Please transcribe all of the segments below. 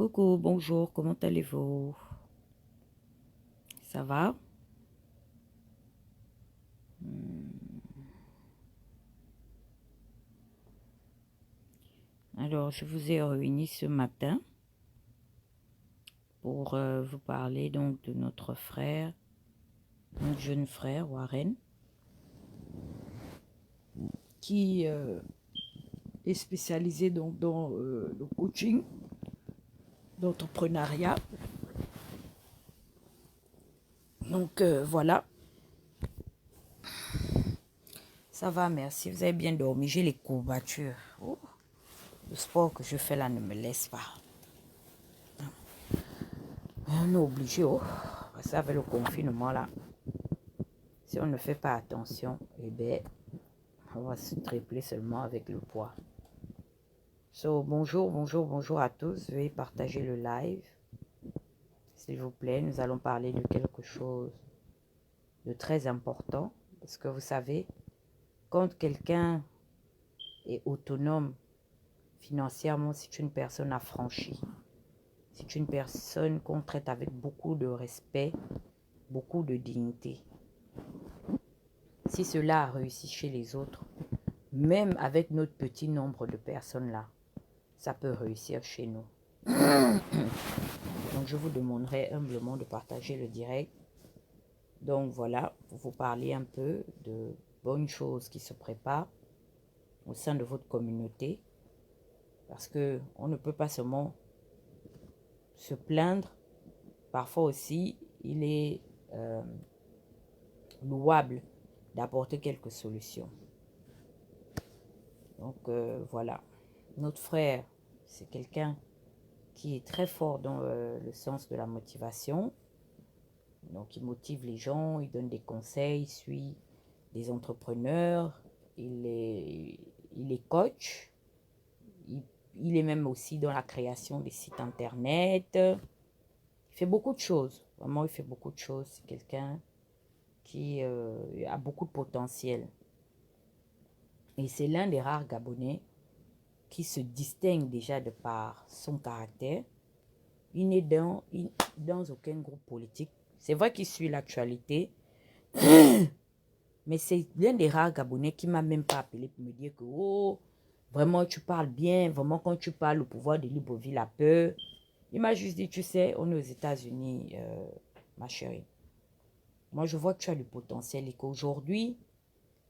Coucou, bonjour, comment allez-vous? Ça va? Alors, je vous ai réunis ce matin pour vous parler donc de notre frère, notre jeune frère Warren, qui est spécialisé donc dans le coaching, l'entrepreneuriat. Donc voilà, ça va, merci. Vous avez bien dormi. J'ai les courbatures. Oh, le sport que je fais là ne me laisse pas. On est obligé, oh, parce qu'avec le confinement là, si on ne fait pas attention, eh bien, on va se tripler seulement avec le poids. So, bonjour à tous. Veuillez partager le live. S'il vous plaît, nous allons parler de quelque chose de très important. Parce que vous savez, quand quelqu'un est autonome financièrement, c'est une personne affranchie. C'est une personne qu'on traite avec beaucoup de respect, beaucoup de dignité. Si cela a réussi chez les autres, même avec notre petit nombre de personnes là, ça peut réussir chez nous. Donc, je vous demanderai humblement de partager le direct. Donc, voilà, pour vous parler un peu de bonnes choses qui se préparent au sein de votre communauté. Parce qu'on ne peut pas seulement se plaindre. Parfois aussi, il est louable d'apporter quelques solutions. Donc, voilà. Notre frère, c'est quelqu'un qui est très fort dans le sens de la motivation. Donc, il motive les gens, il donne des conseils, il suit des entrepreneurs, il est coach, il est même aussi dans la création des sites internet. Il fait beaucoup de choses, vraiment, il fait beaucoup de choses. C'est quelqu'un qui a beaucoup de potentiel. Et c'est l'un des rares Gabonais qui se distingue déjà de par son caractère. Il n'est dans aucun groupe politique. C'est vrai qu'il suit l'actualité, mais c'est l'un des rares Gabonais qui m'a même pas appelé pour me dire que oh, vraiment tu parles bien, vraiment quand tu parles au pouvoir de Libreville a peur. Il m'a juste dit, tu sais, on est aux États-Unis, ma chérie. Moi, je vois que tu as du potentiel et qu'aujourd'hui,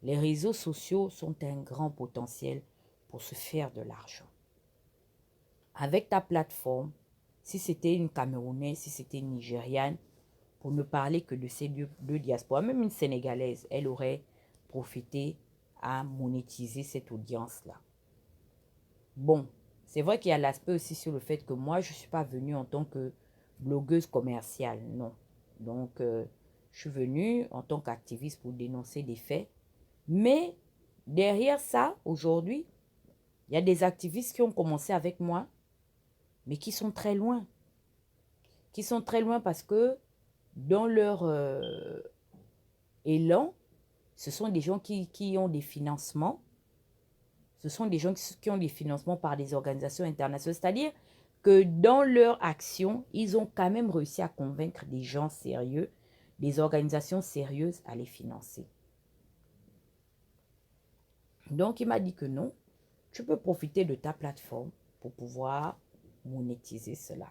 les réseaux sociaux sont un grand potentiel pour se faire de l'argent. Avec ta plateforme, si c'était une Camerounaise, si c'était une Nigériane, pour ne parler que de ces deux diasporas, même une Sénégalaise, elle aurait profité à monétiser cette audience-là. Bon, c'est vrai qu'il y a l'aspect aussi sur le fait que moi, je ne suis pas venue en tant que blogueuse commerciale, non. Donc, je suis venue en tant qu'activiste pour dénoncer des faits. Mais derrière ça, aujourd'hui, il y a des activistes qui ont commencé avec moi, mais qui sont très loin. Qui sont très loin parce que dans leur élan, ce sont des gens qui ont des financements. Ce sont des gens qui ont des financements par des organisations internationales. C'est-à-dire que dans leur action, ils ont quand même réussi à convaincre des gens sérieux, des organisations sérieuses à les financer. Donc, il m'a dit que non, tu peux profiter de ta plateforme pour pouvoir monétiser cela.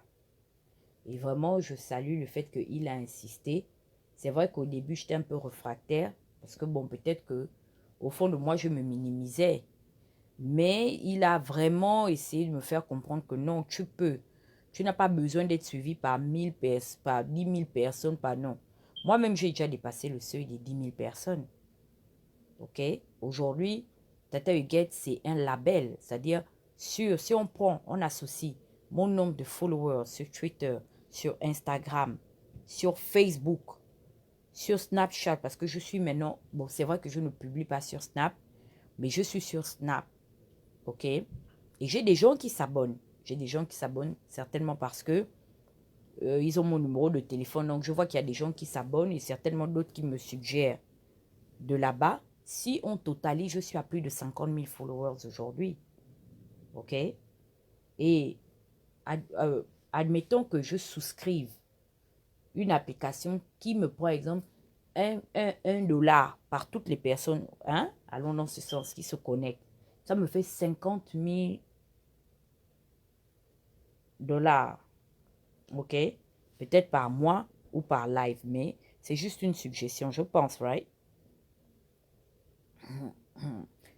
Et vraiment, je salue le fait qu'il a insisté. C'est vrai qu'au début, j'étais un peu réfractaire parce que bon, peut-être que au fond de moi, je me minimisais. Mais il a vraiment essayé de me faire comprendre que non, tu peux. Tu n'as pas besoin d'être suivi par 10 000 personnes, par non. Moi-même, j'ai déjà dépassé le seuil des 10 000 personnes. OK? Aujourd'hui, Tata Huguette, c'est un label. C'est-à-dire, si on prend, on associe mon nombre de followers sur Twitter, sur Instagram, sur Facebook, sur Snapchat, parce que je suis maintenant, bon, c'est vrai que je ne publie pas sur Snap, mais je suis sur Snap. OK? Et j'ai des gens qui s'abonnent. J'ai des gens qui s'abonnent certainement parce que ils ont mon numéro de téléphone. Donc, je vois qu'il y a des gens qui s'abonnent et certainement d'autres qui me suggèrent de là-bas. Si on totalise, je suis à plus de 50 000 followers aujourd'hui. OK? Et admettons que je souscrive une application qui me prend, par exemple, un dollar par toutes les personnes, hein, allons dans ce sens, qui se connectent. Ça me fait 50 000 dollars, ok? Peut-être par mois ou par live, mais c'est juste une suggestion, je pense, right?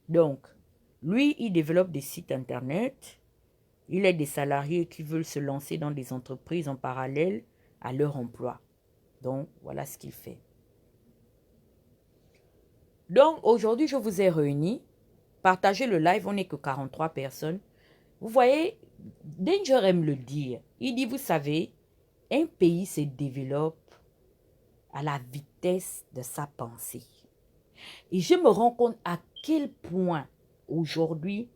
Donc, lui, il développe des sites internet. Il a des salariés qui veulent se lancer dans des entreprises en parallèle à leur emploi. Donc, voilà ce qu'il fait. Donc, aujourd'hui, je vous ai réunis. Partagez le live, on n'est que 43 personnes. Vous voyez, Danger aime le dire. Il dit, vous savez, un pays se développe à la vitesse de sa pensée. Et je me rends compte à quel point, aujourd'hui,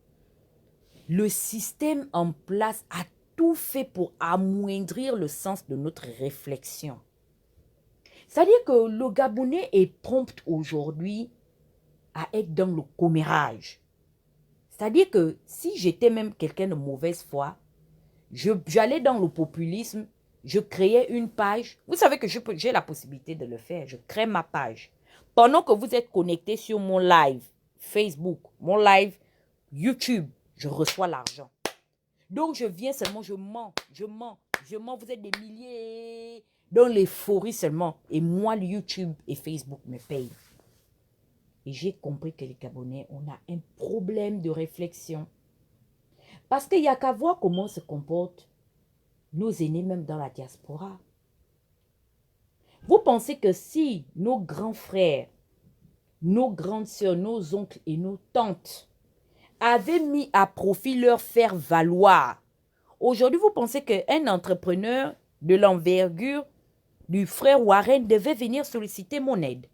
le système en place a tout fait pour amoindrir le sens de notre réflexion. C'est-à-dire que le Gabonais est prompt aujourd'hui à être dans le commérage. C'est-à-dire que si j'étais même quelqu'un de mauvaise foi, j'allais dans le populisme, je créais une page. Vous savez que j'ai la possibilité de le faire. Je crée ma page. Pendant que vous êtes connecté sur mon live Facebook, mon live YouTube, je reçois l'argent. Donc, je viens seulement, je mens. Vous êtes des milliers dans l'euphorie seulement. Et moi, YouTube et Facebook me payent. Et j'ai compris que les Gabonais, on a un problème de réflexion. Parce qu'il n'y a qu'à voir comment se comportent nos aînés, même dans la diaspora. Vous pensez que si nos grands frères, nos grandes sœurs, nos oncles et nos tantes avaient mis à profit leur faire valoir, aujourd'hui, vous pensez qu'un entrepreneur de l'envergure du frère Warren devait venir solliciter mon aide?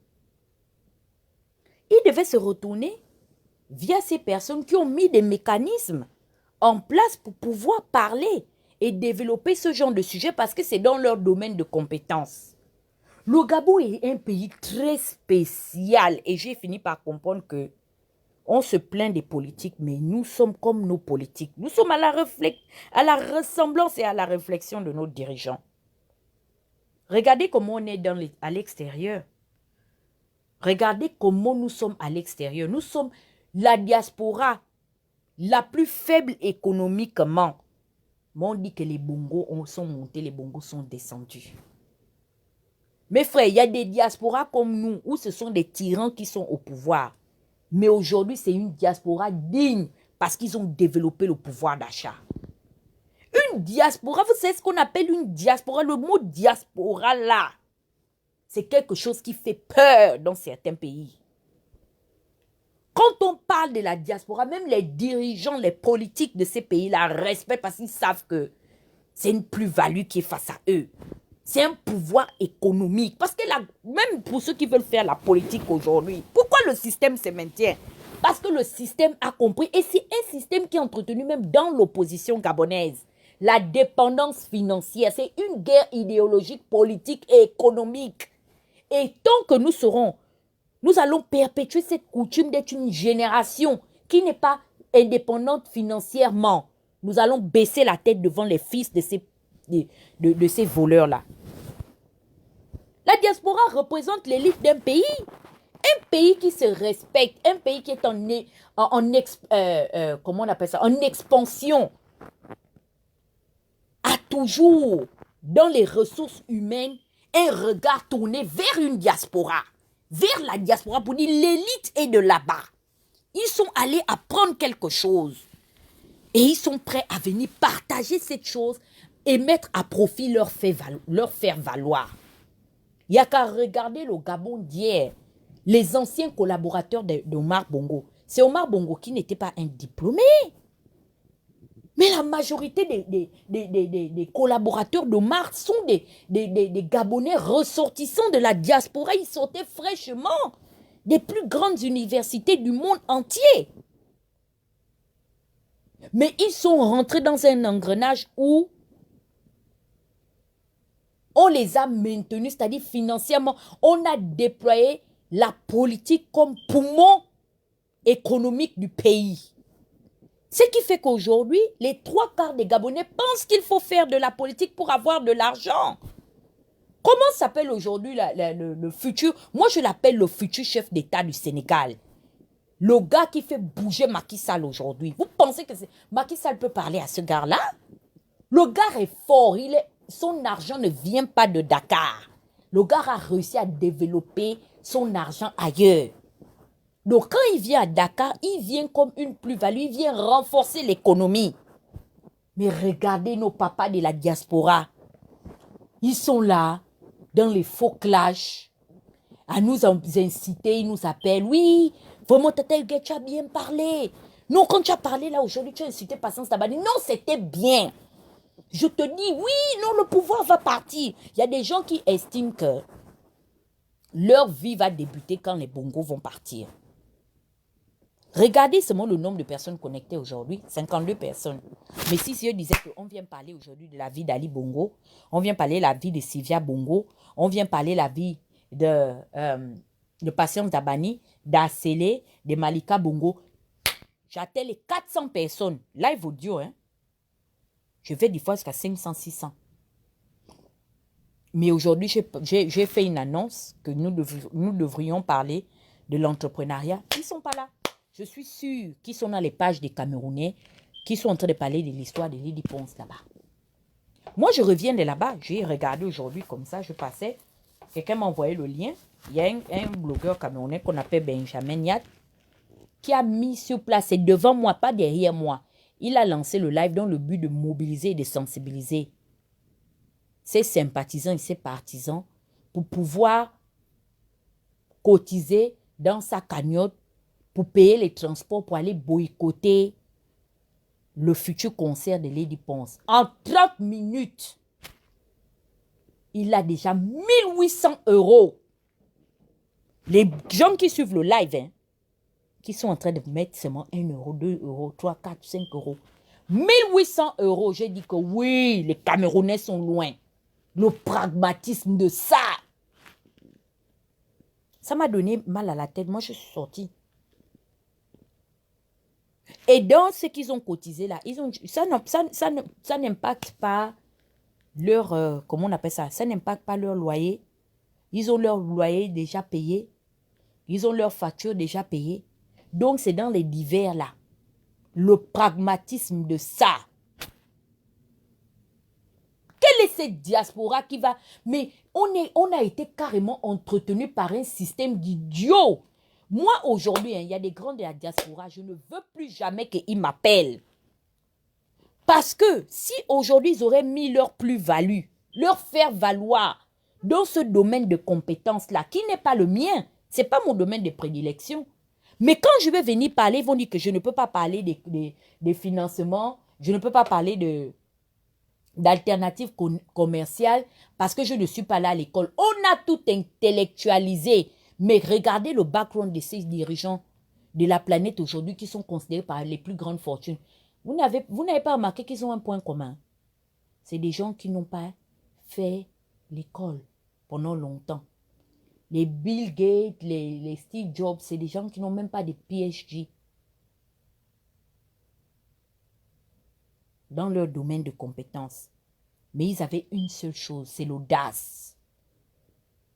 Il devait se retourner via ces personnes qui ont mis des mécanismes en place pour pouvoir parler et développer ce genre de sujet parce que c'est dans leur domaine de compétences. Le Gabon est un pays très spécial et j'ai fini par comprendre que on se plaint des politiques, mais nous sommes comme nos politiques. Nous sommes à la ressemblance et à la réflexion de nos dirigeants. Regardez comment on est à l'extérieur. Regardez comment nous sommes à l'extérieur. Nous sommes la diaspora la plus faible économiquement. Mais on dit que les bongos sont montés, les bongos sont descendus. Mes frères, il y a des diasporas comme nous où ce sont des tyrans qui sont au pouvoir. Mais aujourd'hui, c'est une diaspora digne parce qu'ils ont développé le pouvoir d'achat. Une diaspora, vous savez ce qu'on appelle une diaspora? Le mot diaspora là, c'est quelque chose qui fait peur dans certains pays. Quand on parle de la diaspora, même les dirigeants, les politiques de ces pays-là respectent parce qu'ils savent que c'est une plus-value qui est face à eux. C'est un pouvoir économique. Parce que même pour ceux qui veulent faire la politique aujourd'hui, pourquoi le système se maintient? Parce que le système a compris, et c'est un système qui est entretenu même dans l'opposition gabonaise. La dépendance financière, c'est une guerre idéologique, politique et économique. Et tant que nous allons perpétuer cette coutume d'être une génération qui n'est pas indépendante financièrement. Nous allons baisser la tête devant les fils de ces voleurs-là. La diaspora représente l'élite d'un pays. Un pays qui se respecte, un pays qui est comment on appelle ça, en expansion, a toujours, dans les ressources humaines, un regard tourné vers une diaspora. Vers la diaspora pour dire l'élite est de là-bas. Ils sont allés apprendre quelque chose. Et ils sont prêts à venir partager cette chose et mettre à profit leur faire valoir. Il n'y a qu'à regarder le Gabon d'hier. Les anciens collaborateurs d'Omar Bongo. C'est Omar Bongo qui n'était pas un diplômé. Mais la majorité des collaborateurs d'Omar sont des Gabonais ressortissants de la diaspora. Ils sortaient fraîchement des plus grandes universités du monde entier. Mais ils sont rentrés dans un engrenage où on les a maintenus, c'est-à-dire financièrement. On a déployé la politique comme poumon économique du pays. Ce qui fait qu'aujourd'hui, les 3/4 des Gabonais pensent qu'il faut faire de la politique pour avoir de l'argent. Comment s'appelle aujourd'hui le futur? Moi, je l'appelle le futur chef d'État du Sénégal. Le gars qui fait bouger Macky Sall aujourd'hui. Vous pensez que Macky Sall peut parler à ce gars-là? Le gars est fort. Son argent ne vient pas de Dakar. Le gars a réussi à développer son argent ailleurs. Donc, quand il vient à Dakar, il vient comme une plus-value. Il vient renforcer l'économie. Mais regardez nos papas de la diaspora. Ils sont là, dans les faux clashs, à nous inciter. Ils nous appellent. Oui, vraiment, Tata Huguet, tu as bien parlé. Non, quand tu as parlé là aujourd'hui, tu as insulté Patience Tabani. Non, c'était bien. Je te dis, oui, non, le pouvoir va partir. Il y a des gens qui estiment que leur vie va débuter quand les bongos vont partir. Regardez seulement le nombre de personnes connectées aujourd'hui, 52 personnes. Mais si je disais qu'on vient parler aujourd'hui de la vie d'Ali Bongo, on vient parler de la vie de Sylvia Bongo, on vient parler de la vie de Patience Dabani, d'Acélé, de Malika Bongo, j'attends les 400 personnes. Live audio, hein. Je vais des fois jusqu'à 500, 600. Mais aujourd'hui, j'ai fait une annonce que nous devrions parler de l'entrepreneuriat. Ils ne sont pas là. Je suis sûre qu'ils sont dans les pages des Camerounais qui sont en train de parler de l'histoire de Lady Ponce là-bas. Moi, je reviens de là-bas. J'ai regardé aujourd'hui comme ça. Je passais. Quelqu'un m'a envoyé le lien. Il y a un blogueur camerounais qu'on appelle Benjamin Niat qui a mis sur place, c'est devant moi, pas derrière moi. Il a lancé le live dans le but de mobiliser et de sensibiliser ses sympathisants et ses partisans pour pouvoir cotiser dans sa cagnotte pour payer les transports pour aller boycotter le futur concert de Lady Ponce. En 30 minutes, il a déjà 1800 €. Les gens qui suivent le live, hein, qui sont en train de mettre seulement 1 €, 2 €, 3, 4, 5 €. 1800 €, j'ai dit que oui, les Camerounais sont loin. Le pragmatisme de ça. Ça m'a donné mal à la tête. Moi, je suis sortie. Et dans ce qu'ils ont cotisé là, ça n'impacte pas leur, comment on appelle ça? Ça n'impacte pas leur loyer. Ils ont leur loyer déjà payé. Ils ont leur facture déjà payée. Donc, c'est dans les divers là. Le pragmatisme de ça. Quelle est cette diaspora qui va... Mais on a été carrément entretenu par un système d'idiots. Moi, aujourd'hui, il y a des grands de la diaspora. Je ne veux plus jamais qu'ils m'appellent. Parce que si aujourd'hui, ils auraient mis leur plus-value, leur faire valoir dans ce domaine de compétences-là, qui n'est pas le mien, ce n'est pas mon domaine de prédilection. Mais quand je vais venir parler, ils vont dire que je ne peux pas parler des financements, je ne peux pas parler d'alternatives commerciales parce que je ne suis pas là à l'école. On a tout intellectualisé. Mais regardez le background de ces dirigeants de la planète aujourd'hui qui sont considérés par les plus grandes fortunes. Vous n'avez pas remarqué qu'ils ont un point commun. C'est des gens qui n'ont pas fait l'école pendant longtemps. Les Bill Gates, les Steve Jobs, c'est des gens qui n'ont même pas de PhD dans leur domaine de compétences. Mais ils avaient une seule chose, c'est l'audace.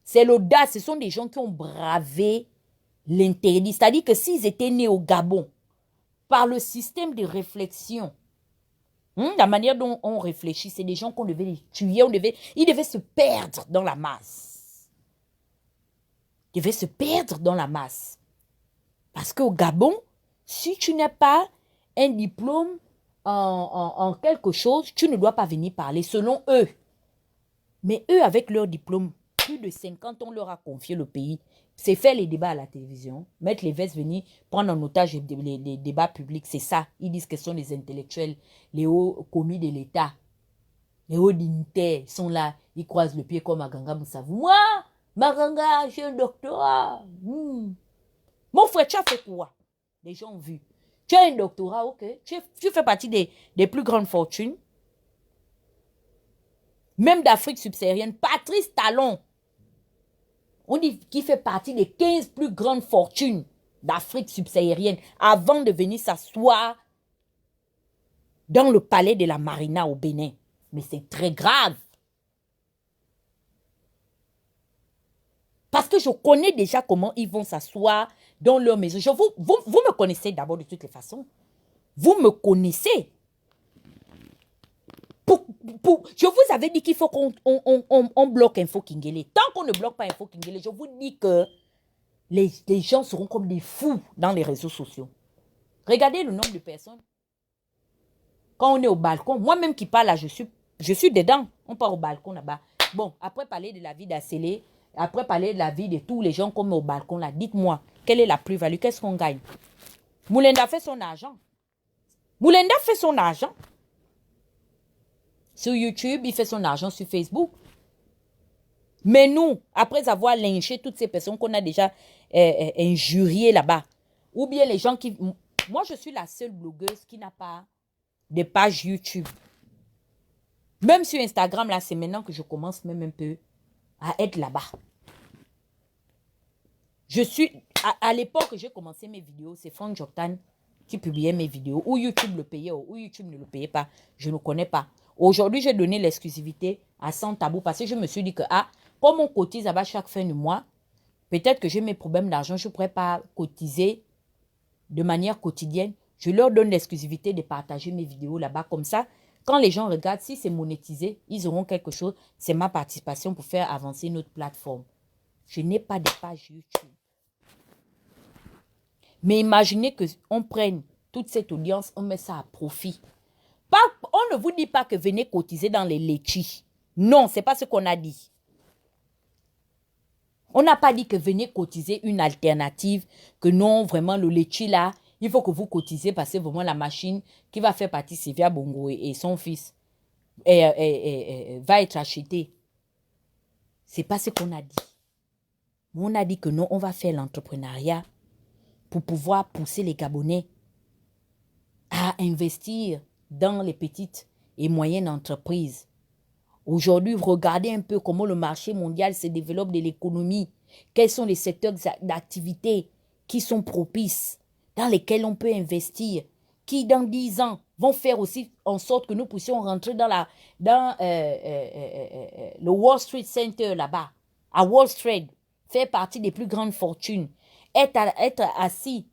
C'est l'audace. Ce sont des gens qui ont bravé l'interdit. C'est-à-dire que s'ils étaient nés au Gabon, par le système de réflexion, la manière dont on réfléchit, c'est des gens qu'on devait les tuer, ils devaient se perdre dans la masse. Ils devaient se perdre dans la masse. Parce qu'au Gabon, si tu n'as pas un diplôme en quelque chose, tu ne dois pas venir parler selon eux. Mais eux, avec leur diplôme, plus de 50 ans, on leur a confié le pays. C'est faire les débats à la télévision, mettre les vestes, venir prendre en otage les débats publics. C'est ça. Ils disent que ce sont les intellectuels, les hauts commis de l'État, les hauts dignitaires. Ils sont là, ils croisent le pied comme Maganga Moussavou. Moi, Maganga, j'ai un doctorat. Mon frère, tu as fait quoi? Les gens ont vu. Tu as un doctorat, ok. Tu fais partie des plus grandes fortunes. Même d'Afrique subsaharienne. Patrice Talon. On dit qu'il fait partie des 15 plus grandes fortunes d'Afrique subsaharienne avant de venir s'asseoir dans le palais de la Marina au Bénin. Mais c'est très grave. Parce que je connais déjà comment ils vont s'asseoir dans leur maison. Vous me connaissez d'abord de toutes les façons. Vous me connaissez. Je vous avais dit qu'il faut qu'on bloque Info Kingele. Tant qu'on ne bloque pas Info Kingele, je vous dis que les gens seront comme des fous dans les réseaux sociaux. Regardez le nombre de personnes. Quand on est au balcon, moi-même qui parle là, je suis dedans. On part au balcon là-bas. Bon, après parler de la vie d'Acélé, après parler de la vie de tous les gens comme au balcon là, dites-moi, quelle est la plus-value? Qu'est-ce qu'on gagne? Moulenda fait son argent. Moulenda fait son argent. Sur YouTube, il fait son argent sur Facebook. Mais nous, après avoir lynché toutes ces personnes qu'on a déjà injuriées là-bas, ou bien les gens qui... Moi, je suis la seule blogueuse qui n'a pas de page YouTube. Même sur Instagram, là, c'est maintenant que je commence même un peu à être là-bas. Je suis... À l'époque que j'ai commencé mes vidéos, c'est Franck Joktan qui publiait mes vidéos. Ou YouTube le payait, ou YouTube ne le payait pas. Je ne connais pas. Aujourd'hui, j'ai donné l'exclusivité à Sans Tabou parce que je me suis dit que, comme on cotise là-bas chaque fin du mois, peut-être que j'ai mes problèmes d'argent, je ne pourrais pas cotiser de manière quotidienne. Je leur donne l'exclusivité de partager mes vidéos là-bas. Comme ça, quand les gens regardent, si c'est monétisé, ils auront quelque chose. C'est ma participation pour faire avancer notre plateforme. Je n'ai pas de page YouTube. Mais imaginez qu'on prenne toute cette audience, on met ça à profit. On ne vous dit pas que venez cotiser dans les litchis. Non, ce n'est pas ce qu'on a dit. On n'a pas dit que venez cotiser une alternative, que non, vraiment, le litchi là, il faut que vous cotisez parce que vraiment la machine qui va faire partie Sylvia Bongo et son fils va être achetée. Ce n'est pas ce qu'on a dit. On a dit que non, on va faire l'entrepreneuriat pour pouvoir pousser les Gabonais à investir dans les petites et moyennes entreprises. Aujourd'hui, regardez un peu comment le marché mondial se développe de l'économie. Quels sont les secteurs d'activité qui sont propices, dans lesquels on peut investir, qui dans 10 ans vont faire aussi en sorte que nous puissions rentrer dans le Wall Street Center là-bas, à Wall Street, faire partie des plus grandes fortunes, être assis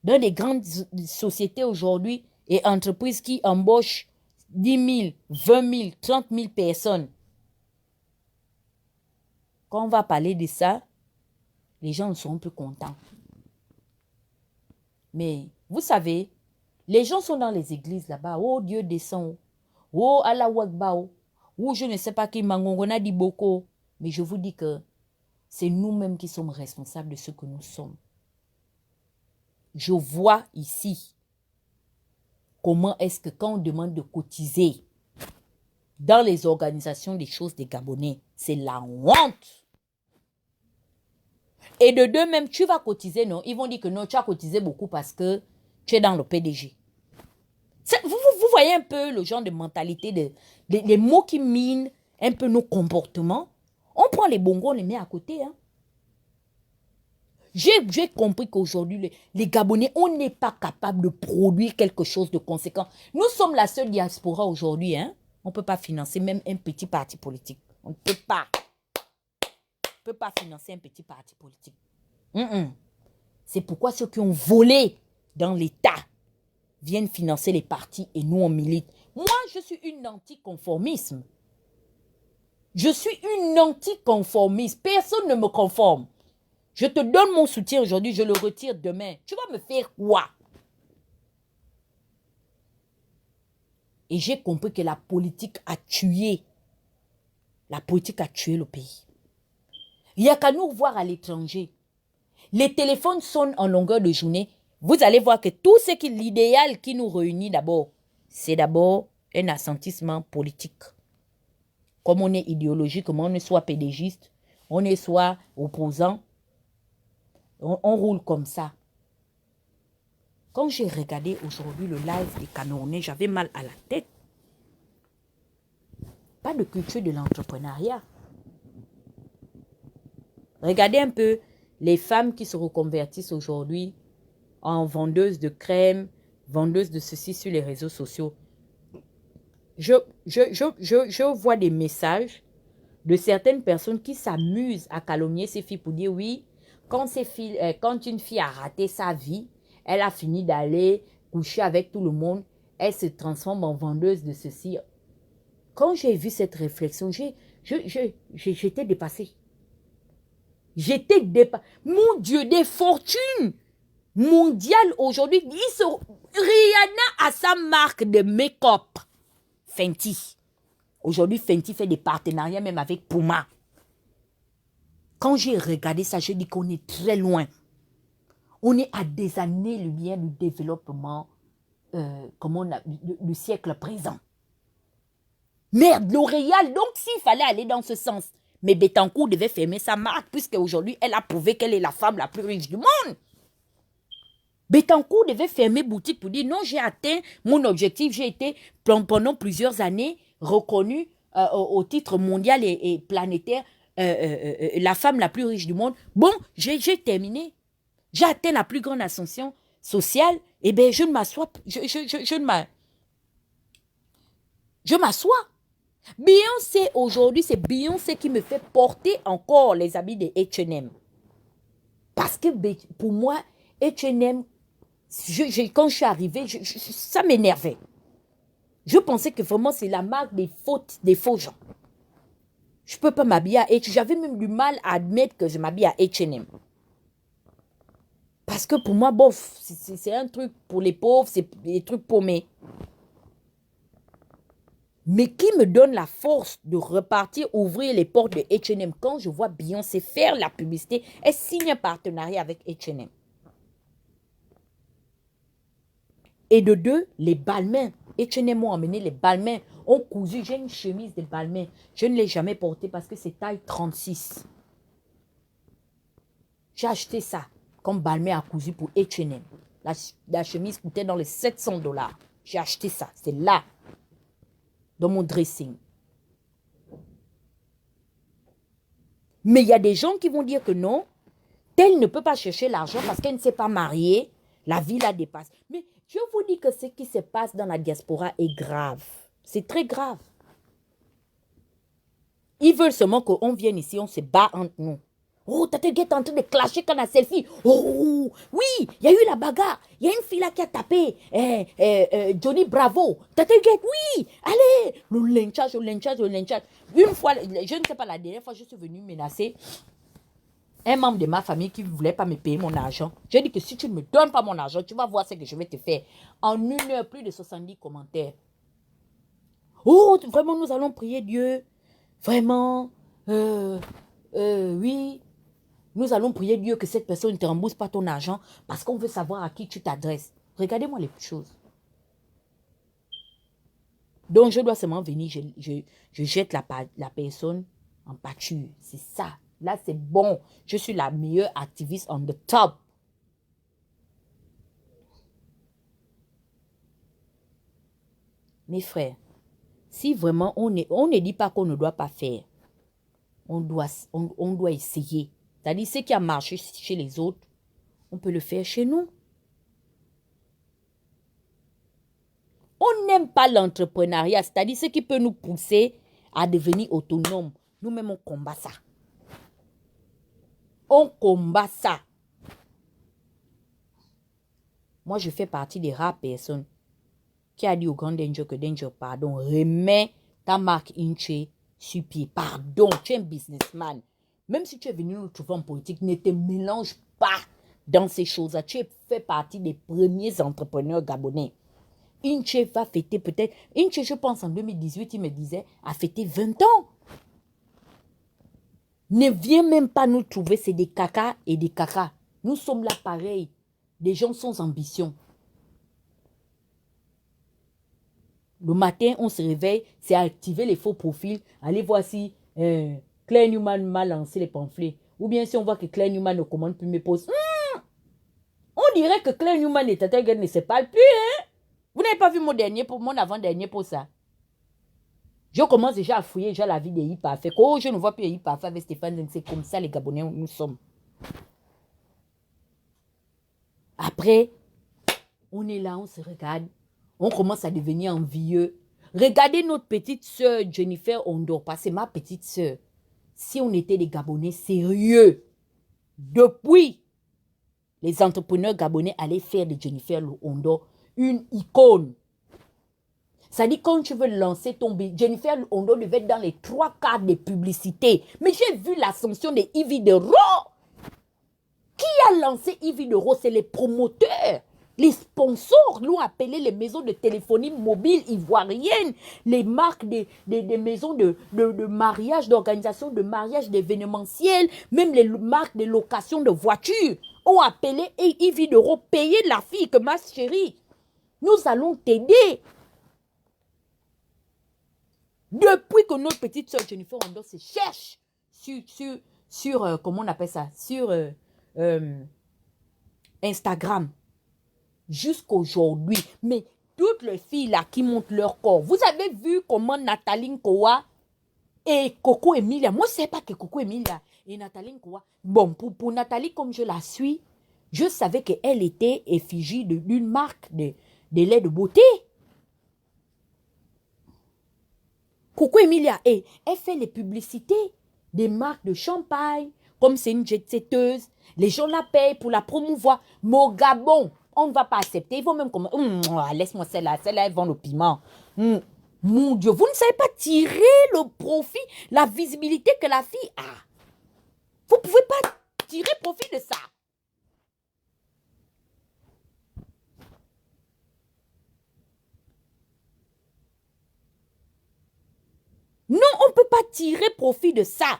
dans des grandes sociétés aujourd'hui et entreprises qui embauchent 10 000, 20 000, 30 000 personnes. Quand on va parler de ça, les gens seront un peu contents. Mais vous savez, les gens sont dans les églises là-bas. Oh, Dieu descend. Oh, Allah Wakba. Oh, je ne sais pas qui Mangongona dit beaucoup. Mais je vous dis que c'est nous-mêmes qui sommes responsables de ce que nous sommes. Je vois ici comment est-ce que quand on demande de cotiser dans les organisations des choses des Gabonais, c'est la honte. Et de deux même, tu vas cotiser, non? Ils vont dire que non, tu as cotisé beaucoup parce que tu es dans le PDG. Vous voyez un peu le genre de mentalité, les mots qui minent un peu nos comportements. On prend les bongos, on les met à côté. Hein. J'ai compris qu'aujourd'hui, les Gabonais, on n'est pas capable de produire quelque chose de conséquent. Nous sommes la seule diaspora aujourd'hui. Hein. On ne peut pas financer même un petit parti politique. On ne peut pas. On ne peut pas financer un petit parti politique. C'est pourquoi ceux qui ont volé dans l'État viennent financer les partis et nous on milite. Moi, je suis une anticonformisme. Je suis une anticonformiste. Personne ne me conforme. Je te donne mon soutien aujourd'hui, je le retire demain. Tu vas me faire quoi? Et j'ai compris que la politique a tué. La politique a tué le pays. Il n'y a qu'à nous voir à l'étranger. Les téléphones sonnent en longueur de journée. Vous allez voir que tout ce qui l'idéal qui nous réunit d'abord, c'est d'abord un assentissement politique. Comme on est idéologique, comme on est soit pédégiste, on est soit opposant, on roule comme ça. Quand j'ai regardé aujourd'hui le live des Camerounais, j'avais mal à la tête. Pas de culture de l'entrepreneuriat. Regardez un peu les femmes qui se reconvertissent aujourd'hui en vendeuses de crème, vendeuse de ceci sur les réseaux sociaux. Je vois des messages de certaines personnes qui s'amusent à calomnier ces filles pour dire oui, quand une fille a raté sa vie, elle a fini d'aller coucher avec tout le monde, elle se transforme en vendeuse de ceci. Quand j'ai vu cette réflexion, j'étais dépassée. J'étais dépassée. Mon Dieu, des fortunes mondiales aujourd'hui. Rihanna a sa marque de make-up. Fenty. Aujourd'hui, Fenty fait des partenariats même avec Puma. Quand j'ai regardé ça, je dis qu'on est très loin. On est à des années-lumière du développement du siècle présent. Merde, L'Oréal, donc s'il fallait aller dans ce sens, mais Bettencourt devait fermer sa marque puisque aujourd'hui elle a prouvé qu'elle est la femme la plus riche du monde. Bettencourt devait fermer boutique pour dire non, j'ai atteint mon objectif, j'ai été pendant plusieurs années reconnue au titre mondial et planétaire la femme la plus riche du monde. Bon, j'ai terminé. J'ai atteint la plus grande ascension sociale. Eh bien, je m'assois. Je m'assois. Beyoncé, aujourd'hui, c'est Beyoncé qui me fait porter encore les habits de H&M. Parce que pour moi, H&M, quand je suis arrivée, ça m'énervait. Je pensais que vraiment c'est la marque des faux gens. Je ne peux pas m'habiller à H&M. J'avais même du mal à admettre que je m'habille à H&M. Parce que pour moi, bof, c'est un truc pour les pauvres, c'est des trucs paumés. Mais qui me donne la force de repartir, ouvrir les portes de H&M quand je vois Beyoncé faire la publicité, elle signe un partenariat avec H&M. Et de deux, les balmains. H&M m'ont emmené les balmains, ont cousu, j'ai une chemise de balmains. Je ne l'ai jamais portée parce que c'est taille 36. J'ai acheté ça comme balmain à cousu pour H&M. La chemise coûtait dans les $700. J'ai acheté ça, c'est là. Dans mon dressing. Mais il y a des gens qui vont dire que non, telle ne peut pas chercher l'argent parce qu'elle ne s'est pas mariée, la vie la dépasse. Mais je vous dis que ce qui se passe dans la diaspora est grave. C'est très grave. Ils veulent seulement qu'on vienne ici, on se bat entre nous. Oh, Tata Guette est en train de clasher quand la selfie. Oh, oui, il y a eu la bagarre. Il y a une fille là qui a tapé Johnny Bravo. Tata Guette, oui, allez. Le lynchage. Une fois, je ne sais pas, la dernière fois, je suis venue menacer un membre de ma famille qui ne voulait pas me payer mon argent. J'ai dit que si tu ne me donnes pas mon argent, tu vas voir ce que je vais te faire. En 1 heure, plus de 70 commentaires. Oh, vraiment, nous allons prier Dieu. Vraiment, oui. Nous allons prier Dieu que cette personne ne te rembourse pas ton argent parce qu'on veut savoir à qui tu t'adresses. Regardez-moi les choses. Donc, je dois seulement venir, je jette la personne en pâture. C'est ça. Là, c'est bon. Je suis la meilleure activiste on the top. Mes frères, si vraiment on ne dit pas qu'on ne doit pas faire, on doit essayer. C'est-à-dire, ce qui a marché chez les autres, on peut le faire chez nous. On n'aime pas l'entrepreneuriat, c'est-à-dire ce qui peut nous pousser à devenir autonomes. Nous-mêmes, on combat ça. On combat ça. Moi, je fais partie des rares personnes qui a dit au grand Danger que Danger, pardon, remets ta marque Inche sur pied. Pardon, tu es un businessman. Même si tu es venu nous trouver en politique, ne te mélange pas dans ces choses-là. Tu fais partie des premiers entrepreneurs gabonais. Inche va fêter peut-être... Inche, je pense, en 2018, il me disait, a fêté 20 ans. Ne viens même pas nous trouver, c'est des caca et des caca. Nous sommes là pareil. Des gens sans ambition. Le matin, on se réveille, c'est activer les faux profils. Allez, voici... Claire Newman m'a lancé les pamphlets. Ou bien si on voit que Claire Newman ne commande plus mes posts. On dirait que Claire Newman et Tata Guette ne se parlent plus. Hein? Vous n'avez pas vu mon avant-dernier post ça. Je commence déjà à fouiller déjà la vie des hyperfaits. Oh, je ne vois plus les hyperfaits avec Stéphane. C'est comme ça les Gabonais nous sommes. Après, On est là, on se regarde. On commence à devenir envieux. Regardez notre petite sœur Jennifer Ondo, parce que c'est ma petite sœur. Si on était des Gabonais sérieux, depuis, les entrepreneurs gabonais allaient faire de Jennifer Ondo une icône. Ça dit quand tu veux lancer ton business, Jennifer Ondo devait être dans les 3/4 des publicités. Mais j'ai vu l'ascension de Yves Dero. Qui a lancé Yves Dero? C'est les promoteurs. Les sponsors l'ont appelé les maisons de téléphonie mobile ivoiriennes, les marques des maisons de mariage, d'organisation de mariage, d'événementiel, même les marques de location de voitures ont appelé Yves Dero, payer la fille que ma chérie, nous allons t'aider. Depuis que notre petite soeur Jennifer Ondo se cherche sur comment on appelle ça, sur Instagram, jusqu'aujourd'hui, mais toutes les filles là qui montent leur corps, vous avez vu comment Nathalie Nkoa et Coco Emilia, moi je ne sais pas que Coco Emilia et Nathalie Nkoa, bon, pour Nathalie, comme je la suis, je savais qu'elle était effigie d'une marque de lait de beauté. Coco Emilia, elle fait les publicités des marques de champagne, comme c'est une jet-setteuse, les gens la payent pour la promouvoir. Mais au Gabon, on ne va pas accepter. Ils vont même comme, laisse-moi celle-là, elle vend le piment. Mon Dieu, vous ne savez pas tirer le profit, la visibilité que la fille a. Vous ne pouvez pas tirer profit de ça. Non, on ne peut pas tirer profit de ça.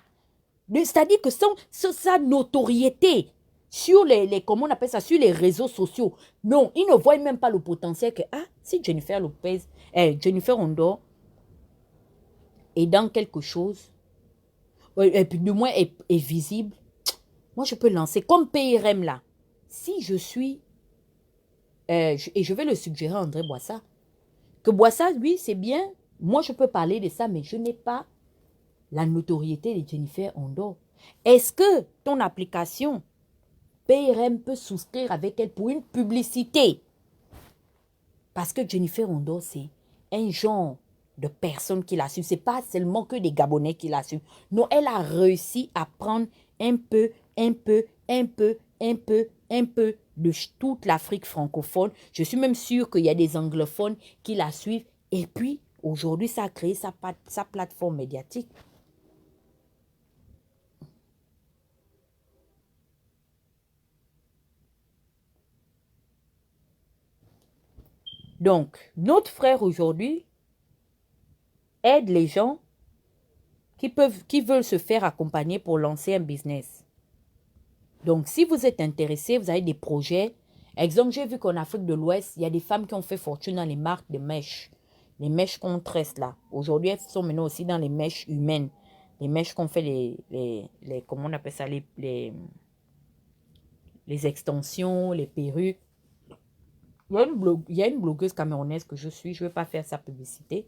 C'est-à-dire que sa notoriété sur comment on appelle ça, sur les réseaux sociaux, non, ils ne voient même pas le potentiel que, si Jennifer Ondo est dans quelque chose, et puis du moins est visible, moi je peux lancer, comme PRM là, si je suis, et je vais le suggérer à André Boissa, que Boissa, lui, c'est bien, moi je peux parler de ça, mais je n'ai pas la notoriété de Jennifer Ondo. Est-ce que ton application PRM peut souscrire avec elle pour une publicité? Parce que Jennifer Ondo, c'est un genre de personne qui la suit. Ce n'est pas seulement que des Gabonais qui la suivent. Non, elle a réussi à prendre un peu de toute l'Afrique francophone. Je suis même sûre qu'il y a des anglophones qui la suivent. Et puis, aujourd'hui, ça a créé sa plateforme médiatique. Donc, notre frère aujourd'hui aide les gens qui veulent se faire accompagner pour lancer un business. Donc, si vous êtes intéressé, vous avez des projets. Exemple, j'ai vu qu'en Afrique de l'Ouest, il y a des femmes qui ont fait fortune dans les marques de mèches. Les mèches qu'on tresse là. Aujourd'hui, elles sont maintenant aussi dans les mèches humaines. Les mèches qu'on fait comment on appelle ça, les extensions, les perruques. Il y a une blogueuse camerounaise que je suis. Je ne vais pas faire sa publicité.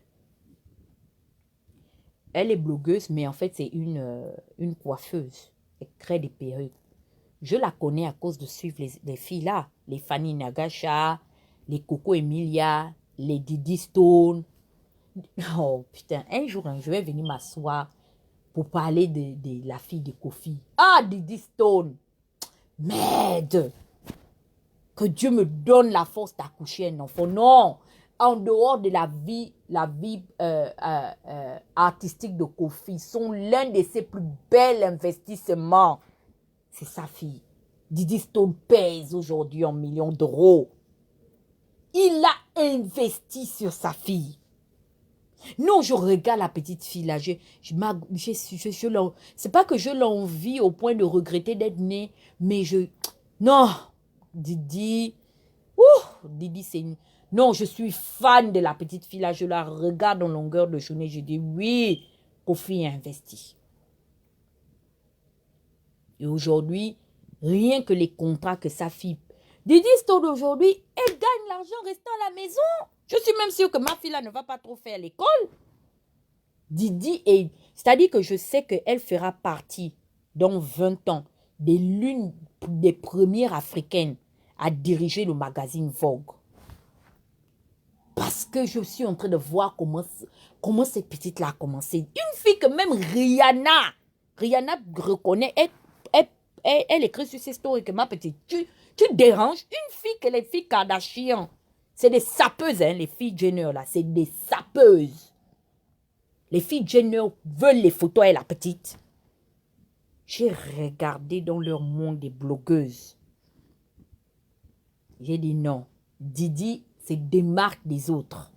Elle est blogueuse, mais en fait, c'est une coiffeuse. Elle crée des perruques. Je la connais à cause de suivre les filles là. Les Fanny Nagacha, les Coco Emilia, les Didi Stone. Oh putain, un jour, je vais venir m'asseoir pour parler de la fille de Kofi. Didi Stone. Merde. Que Dieu me donne la force d'accoucher un enfant. Non. En dehors de la vie artistique de Kofi, sont l'un de ses plus bels investissements. C'est sa fille. Didi Stone pèse aujourd'hui 1 million d'euros. Il a investi sur sa fille. Non, je regarde la petite fille là. C'est pas que je l'envie au point de regretter d'être née, mais non, Didi. Didi, c'est une... Non, je suis fan de la petite fille là. Je la regarde en longueur de journée. Je dis oui, Kofi a investi. Et aujourd'hui, rien que les contrats que sa fille... Didi Stone aujourd'hui, elle gagne l'argent restant à la maison. Je suis même sûre que ma fille là ne va pas trop faire l'école. Didi est... C'est-à-dire que je sais qu'elle fera partie, dans 20 ans, de l'une des premières africaines à diriger le magazine Vogue. Parce que je suis en train de voir comment cette petite-là a commencé. Une fille que même Rihanna reconnaît, elle écrit sur ses stories que ma petite, tu déranges une fille que les filles Kardashian. C'est des sapeuses, hein, les filles Jenner, là. C'est des sapeuses. Les filles Jenner veulent les photos et la petite. J'ai regardé dans leur monde des blogueuses. J'ai dit non. Didi se démarque des autres.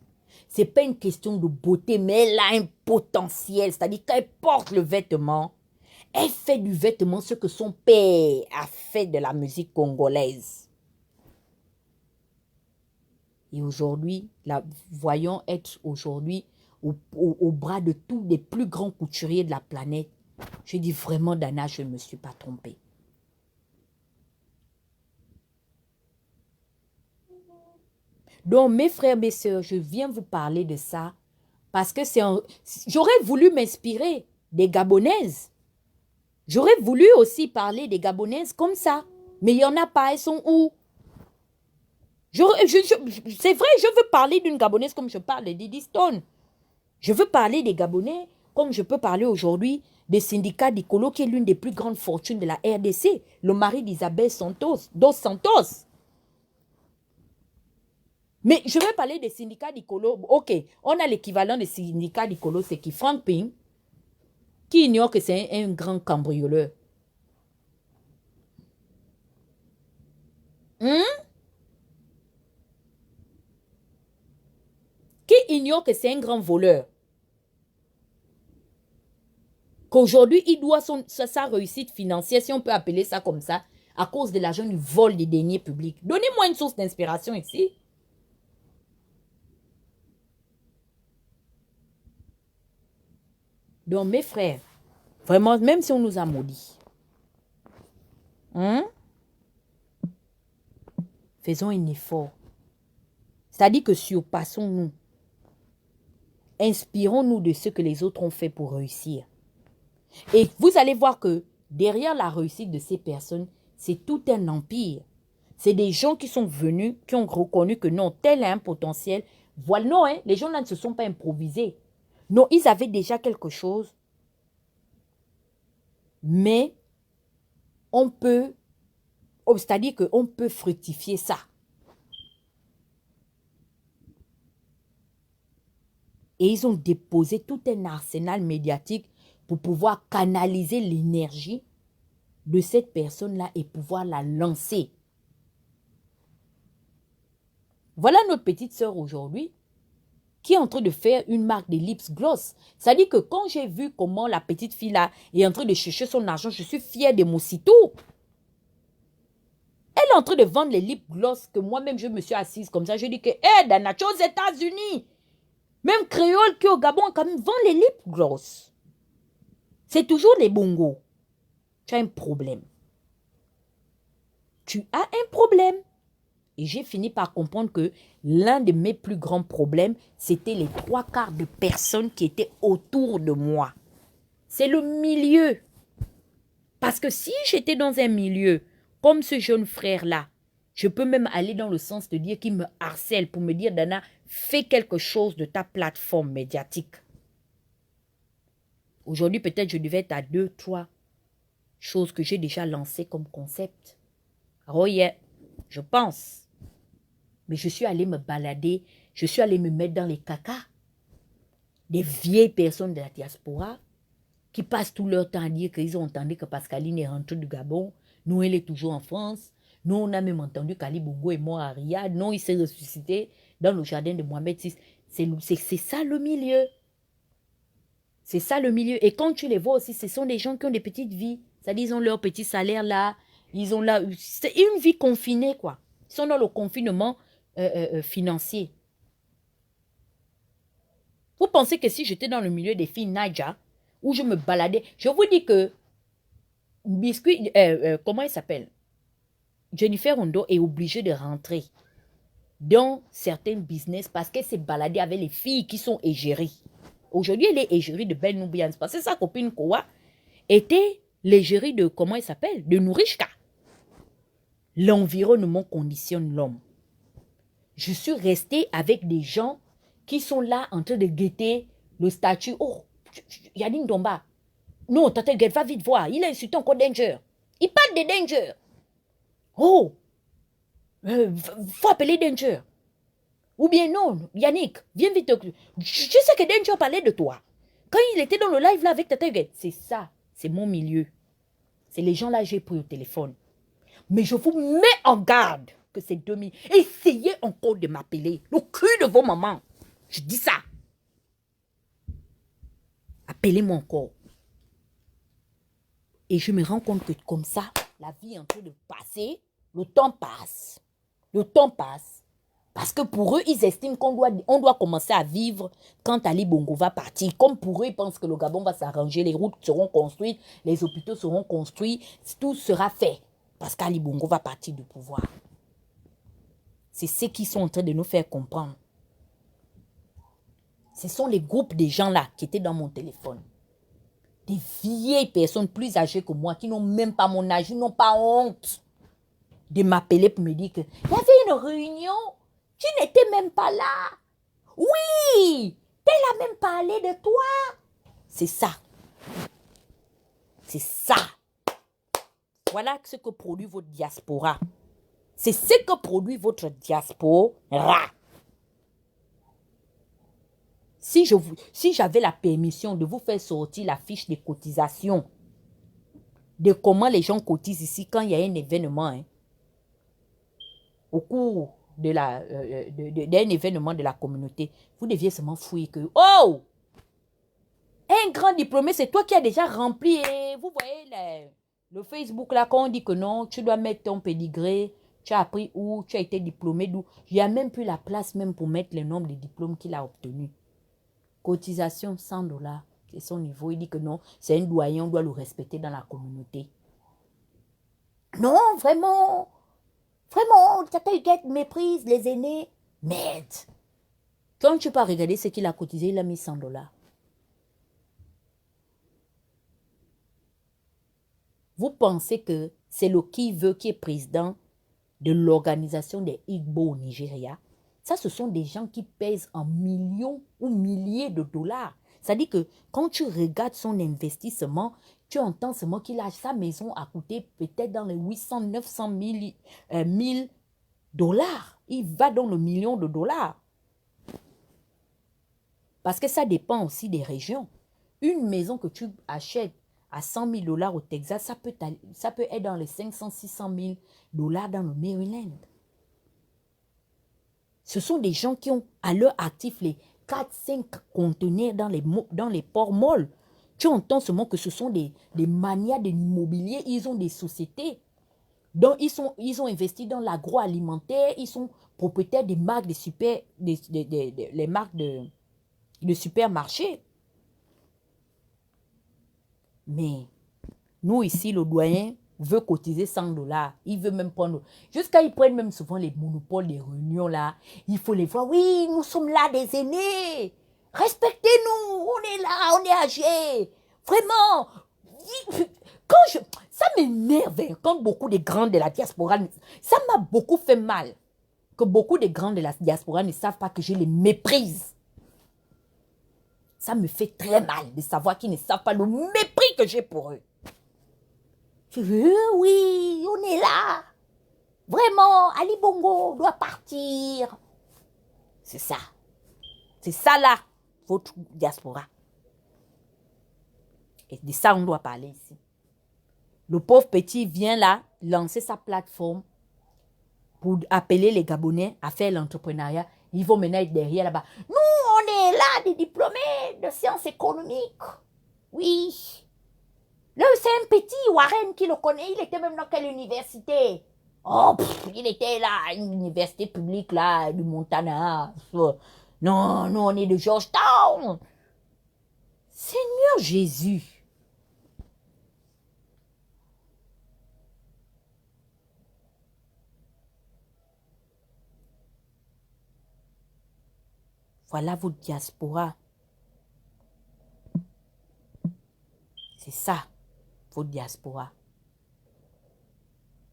C'est pas une question de beauté, mais elle a un potentiel. C'est-à-dire qu'elle porte le vêtement. Elle fait du vêtement ce que son père a fait de la musique congolaise. Et aujourd'hui, voyons être aujourd'hui au bras de tous les plus grands couturiers de la planète. Je dis vraiment, Dana, je ne me suis pas trompée. Donc, mes frères, mes sœurs, je viens vous parler de ça parce que j'aurais voulu m'inspirer des Gabonaises. J'aurais voulu aussi parler des Gabonaises comme ça. Mais il n'y en a pas, elles sont où? C'est vrai, je veux parler d'une Gabonaise comme je parle de Didi Stone. Je veux parler des Gabonais comme je peux parler aujourd'hui des syndicats d'Icolo, qui est l'une des plus grandes fortunes de la RDC, le mari d'Isabelle dos Santos. Mais je veux parler des syndicats d'Icolo. Ok, on a l'équivalent des syndicats d'Icolo, c'est qui? Frank Ping, qui ignore que c'est un grand cambrioleur. Qui ignore que c'est un grand voleur. Qu'aujourd'hui, il doit sa réussite financière, si on peut appeler ça comme ça, à cause de l'argent du vol des deniers publics. Donnez-moi une source d'inspiration ici. Donc, mes frères, vraiment, même si on nous a maudits, faisons un effort. C'est-à-dire que surpassons-nous. Inspirons-nous de ce que les autres ont fait pour réussir. Et vous allez voir que derrière la réussite de ces personnes, c'est tout un empire. C'est des gens qui sont venus, qui ont reconnu que non, tel a un potentiel. Voilà, non, hein, les gens là ne se sont pas improvisés. Non, ils avaient déjà quelque chose. Mais on peut, c'est-à-dire qu'on peut fructifier ça. Et ils ont déposé tout un arsenal médiatique pour pouvoir canaliser l'énergie de cette personne-là et pouvoir la lancer. Voilà notre petite sœur aujourd'hui qui est en train de faire une marque de lips gloss. C'est-à-dire que quand j'ai vu comment la petite fille-là est en train de chercher son argent, je suis fière de mon sitôt. Elle est en train de vendre les lip gloss que moi-même je me suis assise comme ça. Je dis que, hé, Dana, tu es aux États-Unis. Même créole qui au Gabon, quand même, vend les lip gloss. C'est toujours les bongos. Tu as un problème. Tu as un problème. Et j'ai fini par comprendre que l'un de mes plus grands problèmes, c'était les 3/4 de personnes qui étaient autour de moi. C'est le milieu. Parce que si j'étais dans un milieu comme ce jeune frère-là, je peux même aller dans le sens de dire qu'il me harcèle pour me dire, Dana, fais quelque chose de ta plateforme médiatique. Aujourd'hui, peut-être je devais être à 2, 3 choses que j'ai déjà lancées comme concept. Oh yeah, je pense. Mais je suis allée me balader, je suis allée me mettre dans les cacas des vieilles personnes de la diaspora qui passent tout leur temps à dire qu'ils ont entendu que Pascaline est rentrée du Gabon. Nous, elle est toujours en France. Nous, on a même entendu qu'Ali Bongo est mort à Riyad. Non, il s'est ressuscité dans le jardin de Mohamed VI. C'est ça le milieu. C'est ça le milieu. Et quand tu les vois aussi, ce sont des gens qui ont des petites vies. C'est-à-dire, ils ont leur petit salaire là. Ils ont là. C'est une vie confinée, quoi. Ils sont dans le confinement financier. Vous pensez que si j'étais dans le milieu des filles Naija, où je me baladais, je vous dis que Biscuit, comment il s'appelle? Jennifer Ondo est obligée de rentrer dans certains business parce qu'elle s'est baladée avec les filles qui sont égéries. Aujourd'hui, elle est égérie de Ben Nubians parce que sa copine Kowa était l'égérie de, comment il s'appelle? De Nourishka. L'environnement conditionne l'homme. Je suis restée avec des gens qui sont là en train de guetter le statut. Oh, Yannick Domba. Non, Tata Guette, va vite voir. Il a insulté encore Danger. Il parle de Danger. Oh, faut appeler Danger. Ou bien non, Yannick, viens vite. Je sais que Danger parlait de toi. Quand il était dans le live là avec Tata Guette, c'est ça, c'est mon milieu. C'est les gens là que j'ai pris au téléphone. Mais je vous mets en garde que c'est 2000. Essayez encore de m'appeler. Le cul de vos mamans. Je dis ça. Appelez-moi encore. Et je me rends compte que comme ça, la vie est en train de passer. Le temps passe. Le temps passe. Parce que pour eux, ils estiment on doit commencer à vivre quand Ali Bongo va partir. Comme pour eux, ils pensent que le Gabon va s'arranger, les routes seront construites, les hôpitaux seront construits, tout sera fait. Parce qu'Ali Bongo va partir du pouvoir. C'est ce qu'ils sont en train de nous faire comprendre. Ce sont les groupes de gens là qui étaient dans mon téléphone. Des vieilles personnes plus âgées que moi qui n'ont même pas mon âge, ils n'ont pas honte de m'appeler pour me dire qu'il y avait une réunion, tu n'étais même pas là. Oui, elle a même parlé de toi. C'est ça. C'est ça. Voilà ce que produit votre diaspora. C'est ce que produit votre diaspora. Si j'avais la permission de vous faire sortir la fiche de cotisation, de comment les gens cotisent ici quand il y a un événement, au cours d'un événement de la communauté, vous deviez seulement fouiller que, oh, un grand diplômé, c'est toi qui as déjà rempli, et vous voyez le Facebook là, quand on dit que non, tu dois mettre ton pédigré, tu as appris où, tu as été diplômé d'où. Il n'y a même plus la place même pour mettre le nombre de diplômes qu'il a obtenus. Cotisation, 100 $. C'est son niveau. Il dit que non, c'est un doyen, on doit le respecter dans la communauté. Non, vraiment. Vraiment, Tata Huguette méprise les aînés. Merde. Quand tu peux regarder ce qu'il a cotisé, il a mis 100 $. Vous pensez que c'est le qui veut qui est président de l'organisation des Igbo au Nigeria? Ça, ce sont des gens qui pèsent en millions ou milliers de dollars. C'est-à-dire que quand tu regardes son investissement, tu entends seulement qu'il a sa maison a coûté peut-être dans les 800, 900 000 dollars. Il va dans le million de dollars. Parce que ça dépend aussi des régions. Une maison que tu achètes à 100 000 $ au Texas, ça peut être dans les 500, 600 000 $ dans le Maryland. Ce sont des gens qui ont à leur actif les 4-5 conteneurs dans les ports molles. Tu entends seulement que ce sont des manias de l'immobilier. Ils ont des sociétés. Donc, ils ont investi dans l'agroalimentaire. Ils sont propriétaires des marques les marques de supermarchés. Mais nous ici, le doyen veut cotiser 100 $. Il veut même prendre... Jusqu'à ils prennent même souvent les monopoles des réunions là. Il faut les voir. Oui, nous sommes là des aînés. Respectez-nous. On est là, on est âgés. Vraiment. Ça m'énerve quand beaucoup de grands de la diaspora... Ça m'a beaucoup fait mal. Que beaucoup de grands de la diaspora ne savent pas que je les méprise. Ça me fait très mal de savoir qu'ils ne savent pas le mépris que j'ai pour eux. Oui, on est là. Vraiment, Ali Bongo doit partir. C'est ça. C'est ça là, votre diaspora. Et de ça, on doit parler ici. Le pauvre petit vient là, lancer sa plateforme pour appeler les Gabonais à faire l'entrepreneuriat. Ils vont maintenant être derrière là-bas. Nous, on est là, des diplômés de sciences économiques. Oui. Là, c'est un petit Warren qui le connaît. Il était même dans quelle université? Oh, il était là, à une université publique là, du Montana. Non, non, on est de Georgetown. Seigneur Jésus. Voilà votre diaspora. C'est ça, votre diaspora.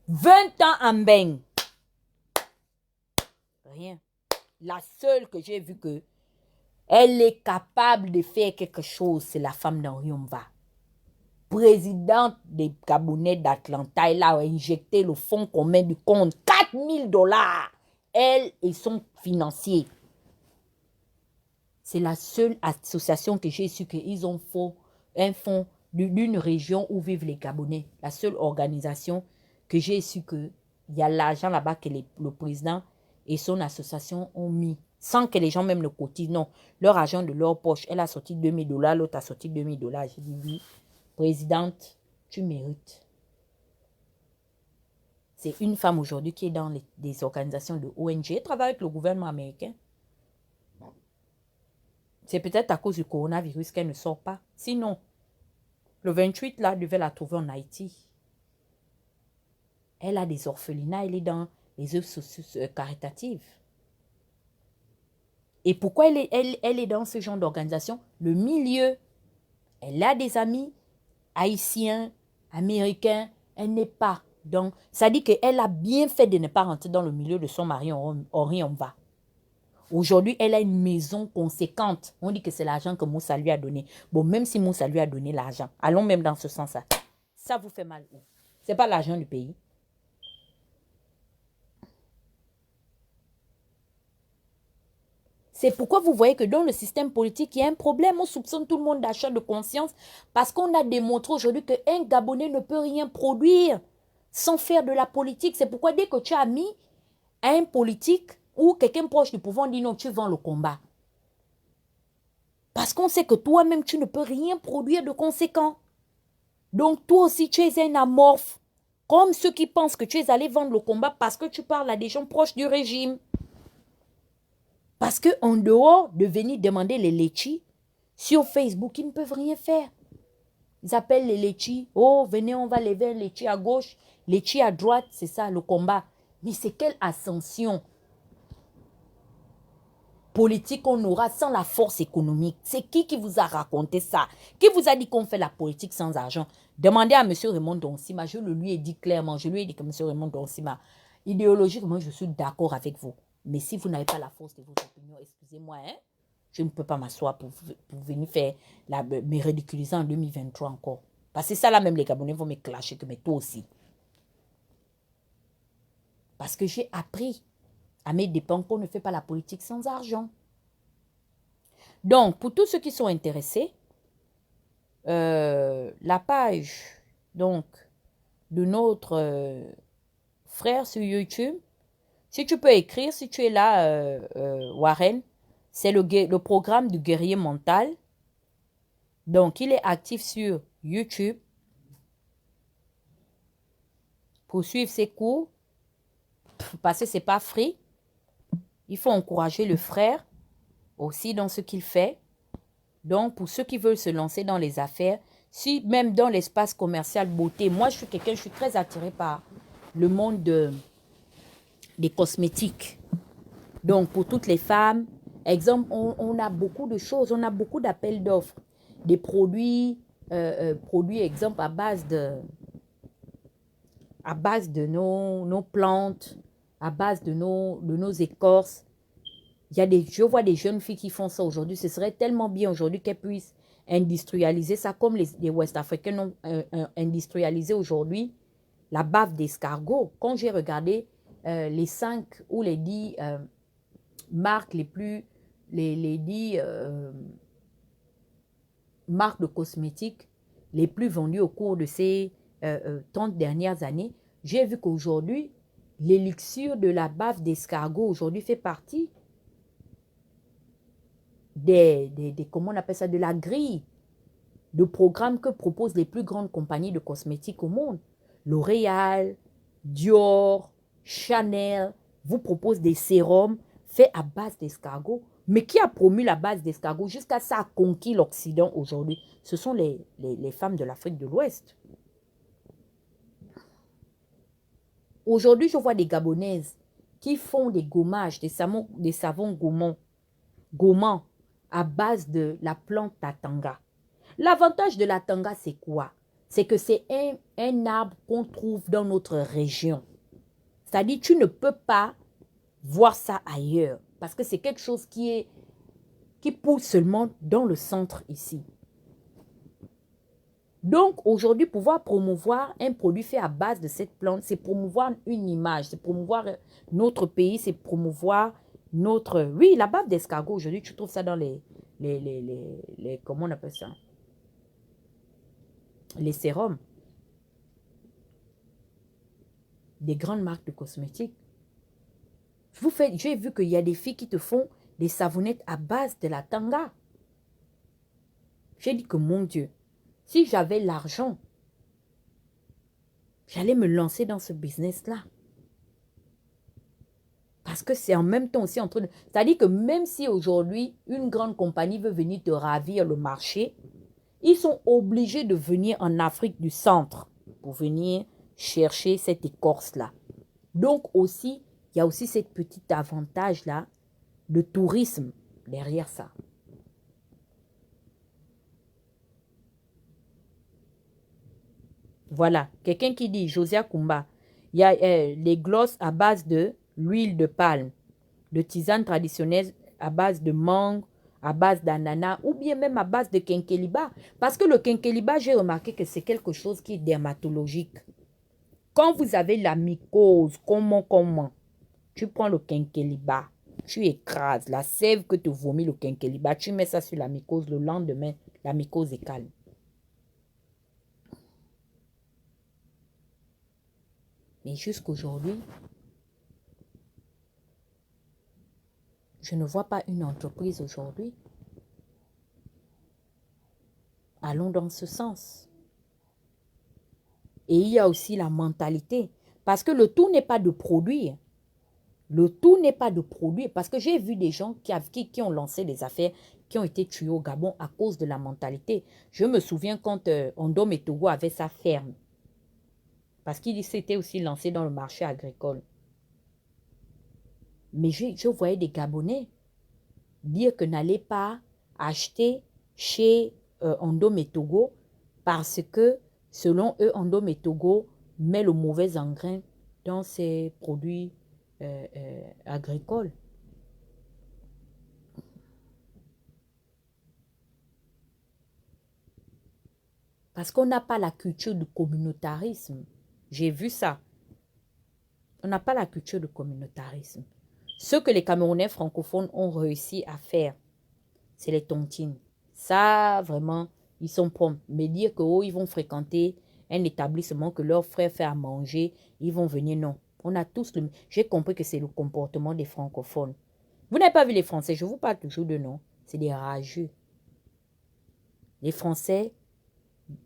20 ans en beigne. Rien. la seule que j'ai vue que elle est capable de faire quelque chose, c'est la femme d'Henri Omva. Présidente des Gabonais d'Atlanta, elle a injecté le fonds commun du compte, 4 000 $. Elle et son financier. C'est la seule association que j'ai su qu'ils ont fait un fonds d'une région où vivent les Gabonais. La seule organisation que j'ai su qu'il y a l'argent là-bas que le président et son association ont mis. Sans que les gens même le cotisent. Non, leur argent de leur poche. Elle a sorti 2 000 $, l'autre a sorti 2 000 $. J'ai dit oui, présidente, tu mérites. C'est une femme aujourd'hui qui est dans des organisations de ONG. Elle travaille avec le gouvernement américain. C'est peut-être à cause du coronavirus qu'elle ne sort pas. Sinon, le 28, là, devait la trouver en Haïti. Elle a des orphelinats, elle est dans les œuvres caritatives. Et pourquoi elle est dans ce genre d'organisation? Le milieu, elle a des amis haïtiens, américains, elle n'est pas dans... Ça dit qu'elle a bien fait de ne pas rentrer dans le milieu de son mari Henri Omva. Aujourd'hui, elle a une maison conséquente. On dit que c'est l'argent que Moussa lui a donné. Bon, même si Moussa lui a donné l'argent, allons même dans ce sens-là. Ça vous fait mal où? Ce n'est pas l'argent du pays. C'est pourquoi vous voyez que dans le système politique, il y a un problème. On soupçonne tout le monde d'achat de conscience parce qu'on a démontré aujourd'hui qu'un Gabonais ne peut rien produire sans faire de la politique. C'est pourquoi dès que tu as mis un politique ou quelqu'un proche du pouvoir, on dit non, tu vends le combat. Parce qu'on sait que toi-même, tu ne peux rien produire de conséquent. Donc, toi aussi, tu es un amorphe. Comme ceux qui pensent que tu es allé vendre le combat parce que tu parles à des gens proches du régime. Parce qu'en dehors de venir demander les litchis sur Facebook, ils ne peuvent rien faire. Ils appellent les litchis. Oh, venez, on va lever un litchi à gauche, litchi à droite, c'est ça le combat. Mais c'est quelle ascension politique on aura sans la force économique? C'est qui vous a raconté ça? Qui vous a dit qu'on fait la politique sans argent? Demandez à M. Raymond Donsima. Je le lui ai dit clairement. Je lui ai dit que M. Raymond Donsima, idéologiquement, je suis d'accord avec vous. Mais si vous n'avez pas la force de vos opinions, excusez-moi, hein, je ne peux pas m'asseoir pour venir faire me ridiculiser en 2023 encore. Parce que ça là, même les Gabonais vont me clasher, mais toi aussi. Parce que j'ai appris à mes dépens qu'on ne fait pas la politique sans argent. Donc, pour tous ceux qui sont intéressés, la page donc, de notre frère sur YouTube, si tu peux écrire, si tu es là, Warren, c'est le programme du guerrier mental. Donc, il est actif sur YouTube pour suivre ses cours, parce que ce n'est pas free. Il faut encourager le frère aussi dans ce qu'il fait. Donc, pour ceux qui veulent se lancer dans les affaires, si même dans l'espace commercial beauté, moi, je suis très attirée par le monde des cosmétiques. Donc, pour toutes les femmes, exemple, on a beaucoup de choses, on a beaucoup d'appels d'offres. Des produits, exemple, à base de nos plantes, à base de nos écorces. Je vois des jeunes filles qui font ça aujourd'hui. Ce serait tellement bien aujourd'hui qu'elles puissent industrialiser ça comme les West Africains ont industrialisé aujourd'hui la bave d'escargot. Quand j'ai regardé les 5 ou les 10 marques les 10 marques de cosmétiques les plus vendues au cours de ces 30 dernières années, j'ai vu qu'aujourd'hui, l'élixir de la bave d'escargot aujourd'hui fait partie comment on appelle ça, de la grille de programmes que proposent les plus grandes compagnies de cosmétiques au monde. L'Oréal, Dior, Chanel vous proposent des sérums faits à base d'escargot. Mais qui a promu la base d'escargot jusqu'à ça a conquis l'Occident aujourd'hui? Ce sont les femmes de l'Afrique de l'Ouest. Aujourd'hui, je vois des Gabonaises qui font des gommages, des savons gommants à base de la plante tatanga. L'avantage de la tanga, c'est quoi? C'est que c'est un arbre qu'on trouve dans notre région. C'est-à-dire, tu ne peux pas voir ça ailleurs. Parce que c'est quelque chose qui pousse seulement dans le centre ici. Donc, aujourd'hui, pouvoir promouvoir un produit fait à base de cette plante, c'est promouvoir une image, c'est promouvoir notre pays, c'est promouvoir notre... Oui, la bave d'escargot, aujourd'hui, tu trouves ça dans comment on appelle ça? Les sérums. Des grandes marques de cosmétiques. J'ai vu qu'il y a des filles qui te font des savonnettes à base de la tanga. J'ai dit que, mon Dieu, si j'avais l'argent, j'allais me lancer dans ce business-là. Parce que c'est en même temps aussi en train de... C'est-à-dire que même si aujourd'hui, une grande compagnie veut venir te ravir le marché, ils sont obligés de venir en Afrique du Centre pour venir chercher cette écorce-là. Donc aussi, il y a aussi cette petite avantage-là de tourisme derrière ça. Voilà, quelqu'un qui dit, Josia Kumba, il y a les glosses à base de l'huile de palme, de tisane traditionnelle à base de mangue, à base d'ananas ou bien même à base de quinqueliba. Parce que le quinqueliba, j'ai remarqué que c'est quelque chose qui est dermatologique. Quand vous avez la mycose, comment, tu prends le quinqueliba, tu écrases la sève que te vomit le quinqueliba, tu mets ça sur la mycose, le lendemain, la mycose est calme. Mais jusqu'aujourd'hui, je ne vois pas une entreprise aujourd'hui. Allons dans ce sens. Et il y a aussi la mentalité. Parce que le tout n'est pas de produire. Le tout n'est pas de produire. Parce que j'ai vu des gens qui ont lancé des affaires, qui ont été tués au Gabon à cause de la mentalité. Je me souviens quand Ondom et Togo avaient sa ferme. Parce qu'il s'était aussi lancé dans le marché agricole. Mais je voyais des Gabonais dire que n'allez pas acheter chez Ondom et Togo parce que, selon eux, Ondom et Togo met le mauvais engrais dans ses produits agricoles. Parce qu'on n'a pas la culture du communautarisme. J'ai vu ça. On n'a pas la culture du communautarisme. Ce que les Camerounais francophones ont réussi à faire, c'est les tontines. Ça, vraiment, ils sont prompts. Mais dire que ils vont fréquenter un établissement que leur frère fait à manger, ils vont venir, non. On a tous le... J'ai compris que c'est le comportement des francophones. Vous n'avez pas vu les Français, je vous parle toujours de non. C'est des rageux. Les Français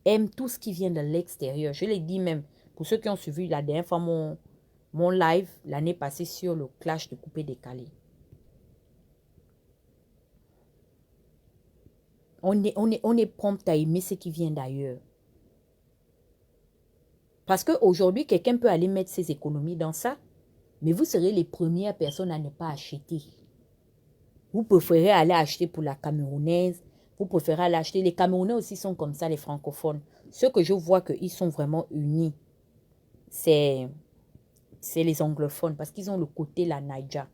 aiment tout ce qui vient de l'extérieur. Je l'ai dit même, pour ceux qui ont suivi la dernière fois mon live l'année passée sur le clash de coupé-décalé. On est prompt à aimer ce qui vient d'ailleurs. Parce qu'aujourd'hui, quelqu'un peut aller mettre ses économies dans ça, mais vous serez les premières personnes à ne pas acheter. Vous préférez aller acheter pour la Camerounaise, vous préférez aller acheter. Les Camerounais aussi sont comme ça, les francophones. Ceux que je vois qu'ils sont vraiment unis, c'est les anglophones, parce qu'ils ont le côté la Naija.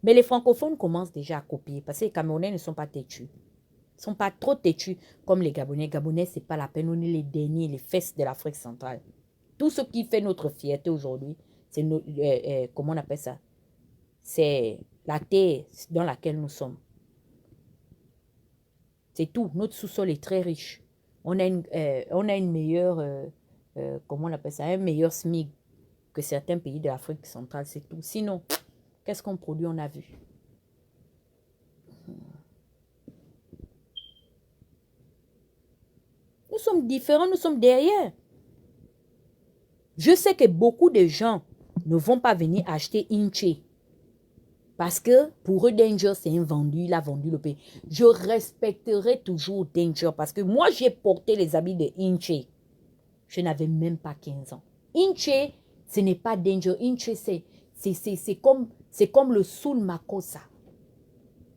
Mais les francophones commencent déjà à copier, parce que les Camerounais ne sont pas têtus. Ils ne sont pas trop têtus comme les Gabonais. Les Gabonais, ce n'est pas la peine, on est les derniers, les fesses de l'Afrique centrale. Tout ce qui fait notre fierté aujourd'hui, c'est comment on appelle ça? C'est la terre dans laquelle nous sommes. C'est tout. Notre sous-sol est très riche. On a une meilleure, comment on appelle ça? Un meilleur SMIC que certains pays de l'Afrique centrale, c'est tout. Sinon, qu'est-ce qu'on produit, on a vu. Nous sommes différents, nous sommes derrière. Je sais que beaucoup de gens ne vont pas venir acheter Inche. Parce que pour eux, Danger, c'est un vendu, il a vendu le pays. Je respecterai toujours Danger parce que moi, j'ai porté les habits de Inche. Je n'avais même pas 15 ans. Inche, ce n'est pas Danger. Inche, c'est comme le Soul Makossa.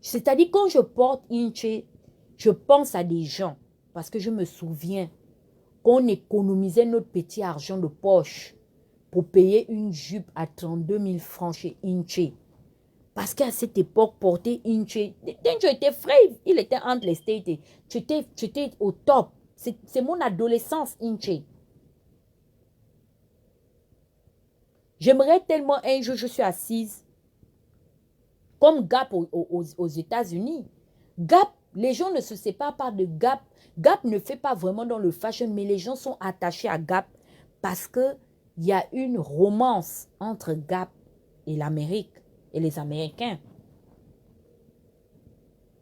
C'est-à-dire, quand je porte Inche, je pense à des gens. Parce que je me souviens qu'on économisait notre petit argent de poche pour payer une jupe à 32 000 francs chez Inche. Parce qu'à cette époque, porter Inche, Inche était frais, il était entre les States. Tu étais au top. C'est mon adolescence, Inche. J'aimerais tellement un jour, je suis assise, comme Gap aux États-Unis. Gap, les gens ne se séparent pas de Gap. Gap ne fait pas vraiment dans le fashion, mais les gens sont attachés à Gap parce qu'il y a une romance entre Gap et l'Amérique et les Américains.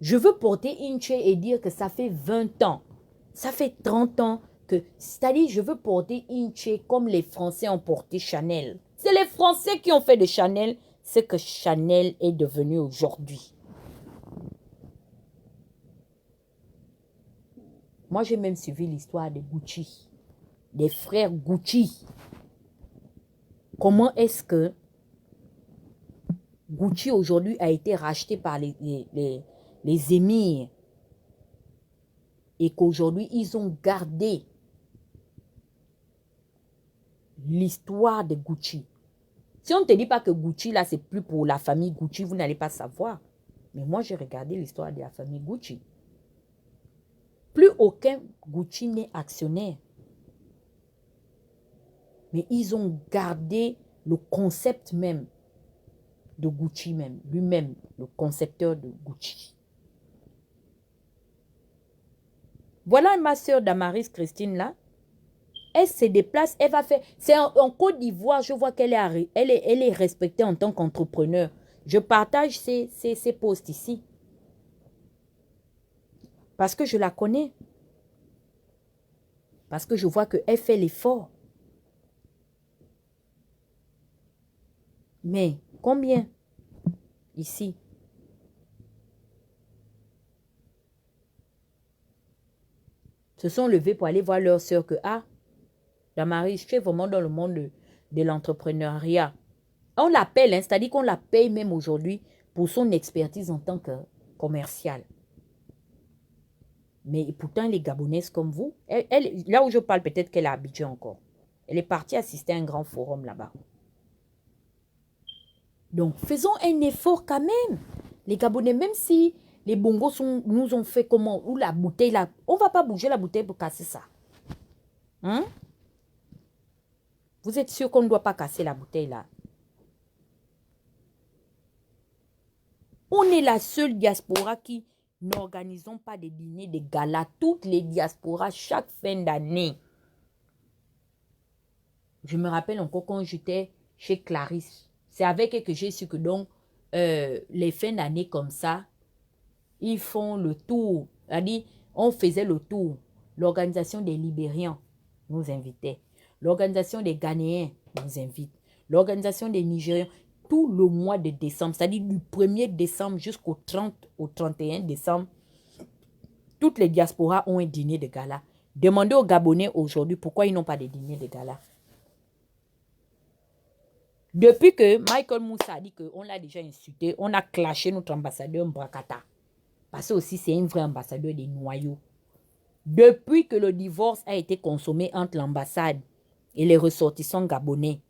Je veux porter Inche et dire que ça fait 20 ans, ça fait 30 ans que, c'est-à-dire je veux porter Inche comme les Français ont porté Chanel. C'est les Français qui ont fait de Chanel ce que Chanel est devenu aujourd'hui. Moi, j'ai même suivi l'histoire de Gucci, des frères Gucci. Comment est-ce que Gucci aujourd'hui a été racheté par les émirs et qu'aujourd'hui, ils ont gardé l'histoire de Gucci. Si on ne te dit pas que Gucci, là, c'est plus pour la famille Gucci, vous n'allez pas savoir. Mais moi, j'ai regardé l'histoire de la famille Gucci. Plus aucun Gucci n'est actionnaire. Mais ils ont gardé le concept même de Gucci même, lui-même, le concepteur de Gucci. Voilà ma soeur Damaris Christine là. Elle se déplace, elle va faire... C'est en Côte d'Ivoire, je vois qu'elle est respectée en tant qu'entrepreneur. Je partage ses posts ici. Parce que je la connais. Parce que je vois qu'elle fait l'effort. Mais combien ici? Se sont levés pour aller voir leur soeur que, ah, Damaris, je suis vraiment dans le monde de l'entrepreneuriat. On l'appelle, hein, c'est-à-dire qu'on la paye même aujourd'hui pour son expertise en tant que commerciale. Mais pourtant, les Gabonaises comme vous, là où je parle, peut-être qu'elle est habituée encore. Elle est partie assister à un grand forum là-bas. Donc, faisons un effort quand même. Les Gabonais, même si les bongos nous ont fait comment, ou la bouteille là, on ne va pas bouger la bouteille pour casser ça. Hein? Vous êtes sûr qu'on ne doit pas casser la bouteille là? On est la seule diaspora qui n'organisons pas des dîners, des galas. Toutes les diasporas, chaque fin d'année. Je me rappelle encore quand j'étais chez Clarisse. C'est avec elle que j'ai su que donc, les fins d'année comme ça, ils font le tour. C'est-à-dire, on faisait le tour. L'organisation des Libériens nous invitait. L'organisation des Ghanéens nous invite. L'organisation des Nigériens. Tout le mois de décembre, c'est-à-dire du 1er décembre jusqu'au 30, au 31 décembre, toutes les diasporas ont un dîner de gala. Demandez aux Gabonais aujourd'hui pourquoi ils n'ont pas de dîner de gala. Depuis que Michael Moussa a dit qu'on l'a déjà insulté, on a clashé notre ambassadeur Mbrakata. Parce que aussi c'est un vrai ambassadeur des noyaux. Depuis que le divorce a été consommé entre l'ambassade et les ressortissants gabonais,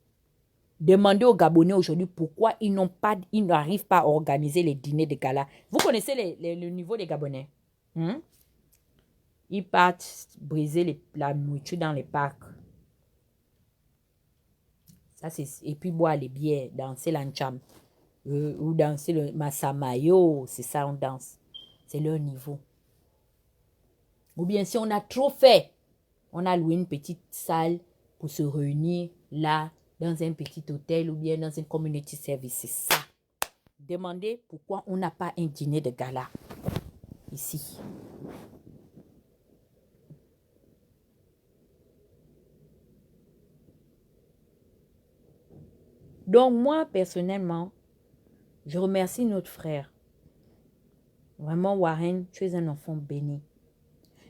demandez aux Gabonais aujourd'hui pourquoi ils n'arrivent pas à organiser les dîners de gala. Vous connaissez le niveau des Gabonais? Ils partent briser la nourriture dans les parcs. Ça, et puis boire les bières, danser l'ancham. Ou danser le massamayo. C'est ça, on danse. C'est leur niveau. Ou bien si on a trop fait, on a loué une petite salle pour se réunir là, dans un petit hôtel ou bien dans un community service. C'est ça. Demandez pourquoi on n'a pas un dîner de gala ici. Donc moi, personnellement, je remercie notre frère. Vraiment, Warren, tu es un enfant béni.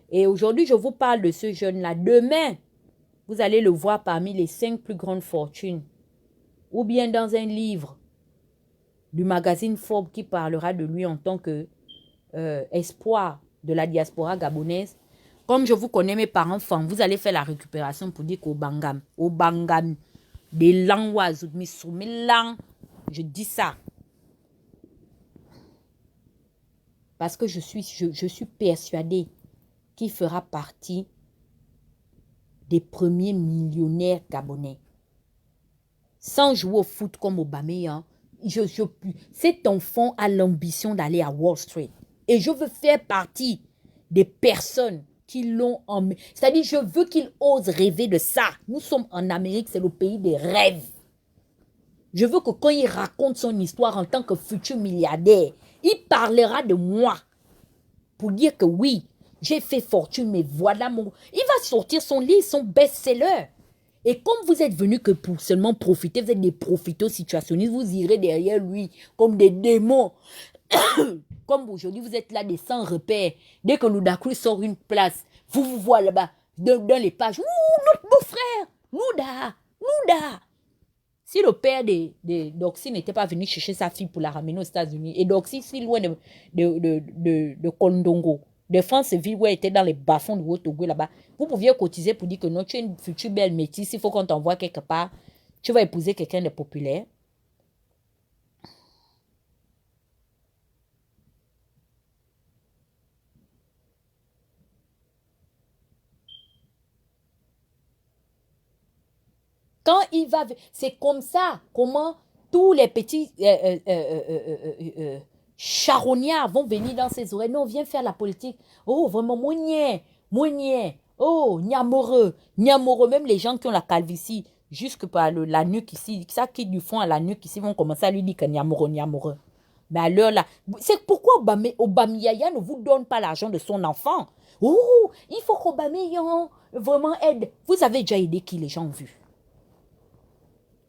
Et aujourd'hui, je vous parle de ce jeune-là. Demain, vous allez le voir parmi les 5 plus grandes fortunes. Ou bien dans un livre du magazine Forbes qui parlera de lui en tant que espoir de la diaspora gabonaise. Comme je vous connais, mes parents enfants, vous allez faire la récupération pour dire qu'au Bangam, des langues, je dis ça. parce que je suis persuadée qu'il fera partie des premiers millionnaires gabonais. Sans jouer au foot comme Aubameyang, cet enfant a l'ambition d'aller à Wall Street. Et je veux faire partie des personnes qui l'ont en... C'est-à-dire, je veux qu'il ose rêver de ça. Nous sommes en Amérique, c'est le pays des rêves. Je veux que quand il raconte son histoire en tant que futur milliardaire, il parlera de moi pour dire que oui, j'ai fait fortune, mais voilà mon... Il va sortir son livre, son best-seller. Et comme vous êtes venus que pour seulement profiter, vous êtes des profiteurs situationnistes, vous irez derrière lui comme des démons. Comme aujourd'hui, vous êtes là des sans repères. Dès que Ludacris sort une place, vous voyez là-bas, dans les pages. Ouh, notre beau-frère, Luda. Si le père d'Oxy n'était pas venu chercher sa fille pour la ramener aux États-Unis, et d'Oxy, si loin de Kondongo, de France-Ville, où elle était dans les bas-fonds de Haut-Togo là-bas, vous pouviez cotiser pour dire que non, tu es une future belle métisse, il faut qu'on t'envoie quelque part, tu vas épouser quelqu'un de populaire. Quand il va... C'est comme ça, comment tous les petits charognards vont venir dans ses oreilles. Non, viens faire la politique. Oh, vraiment, moigné. Oh, niamoureux. Même les gens qui ont la calvitie, jusque par la nuque ici, ça qui du fond à la nuque ici, vont commencer à lui dire que niamoureux. Mais à l'heure là, c'est pourquoi Aubameyang ne vous donne pas l'argent de son enfant. Oh, il faut qu'Aubameyang vraiment aide. Vous avez déjà aidé qui les gens ont vu?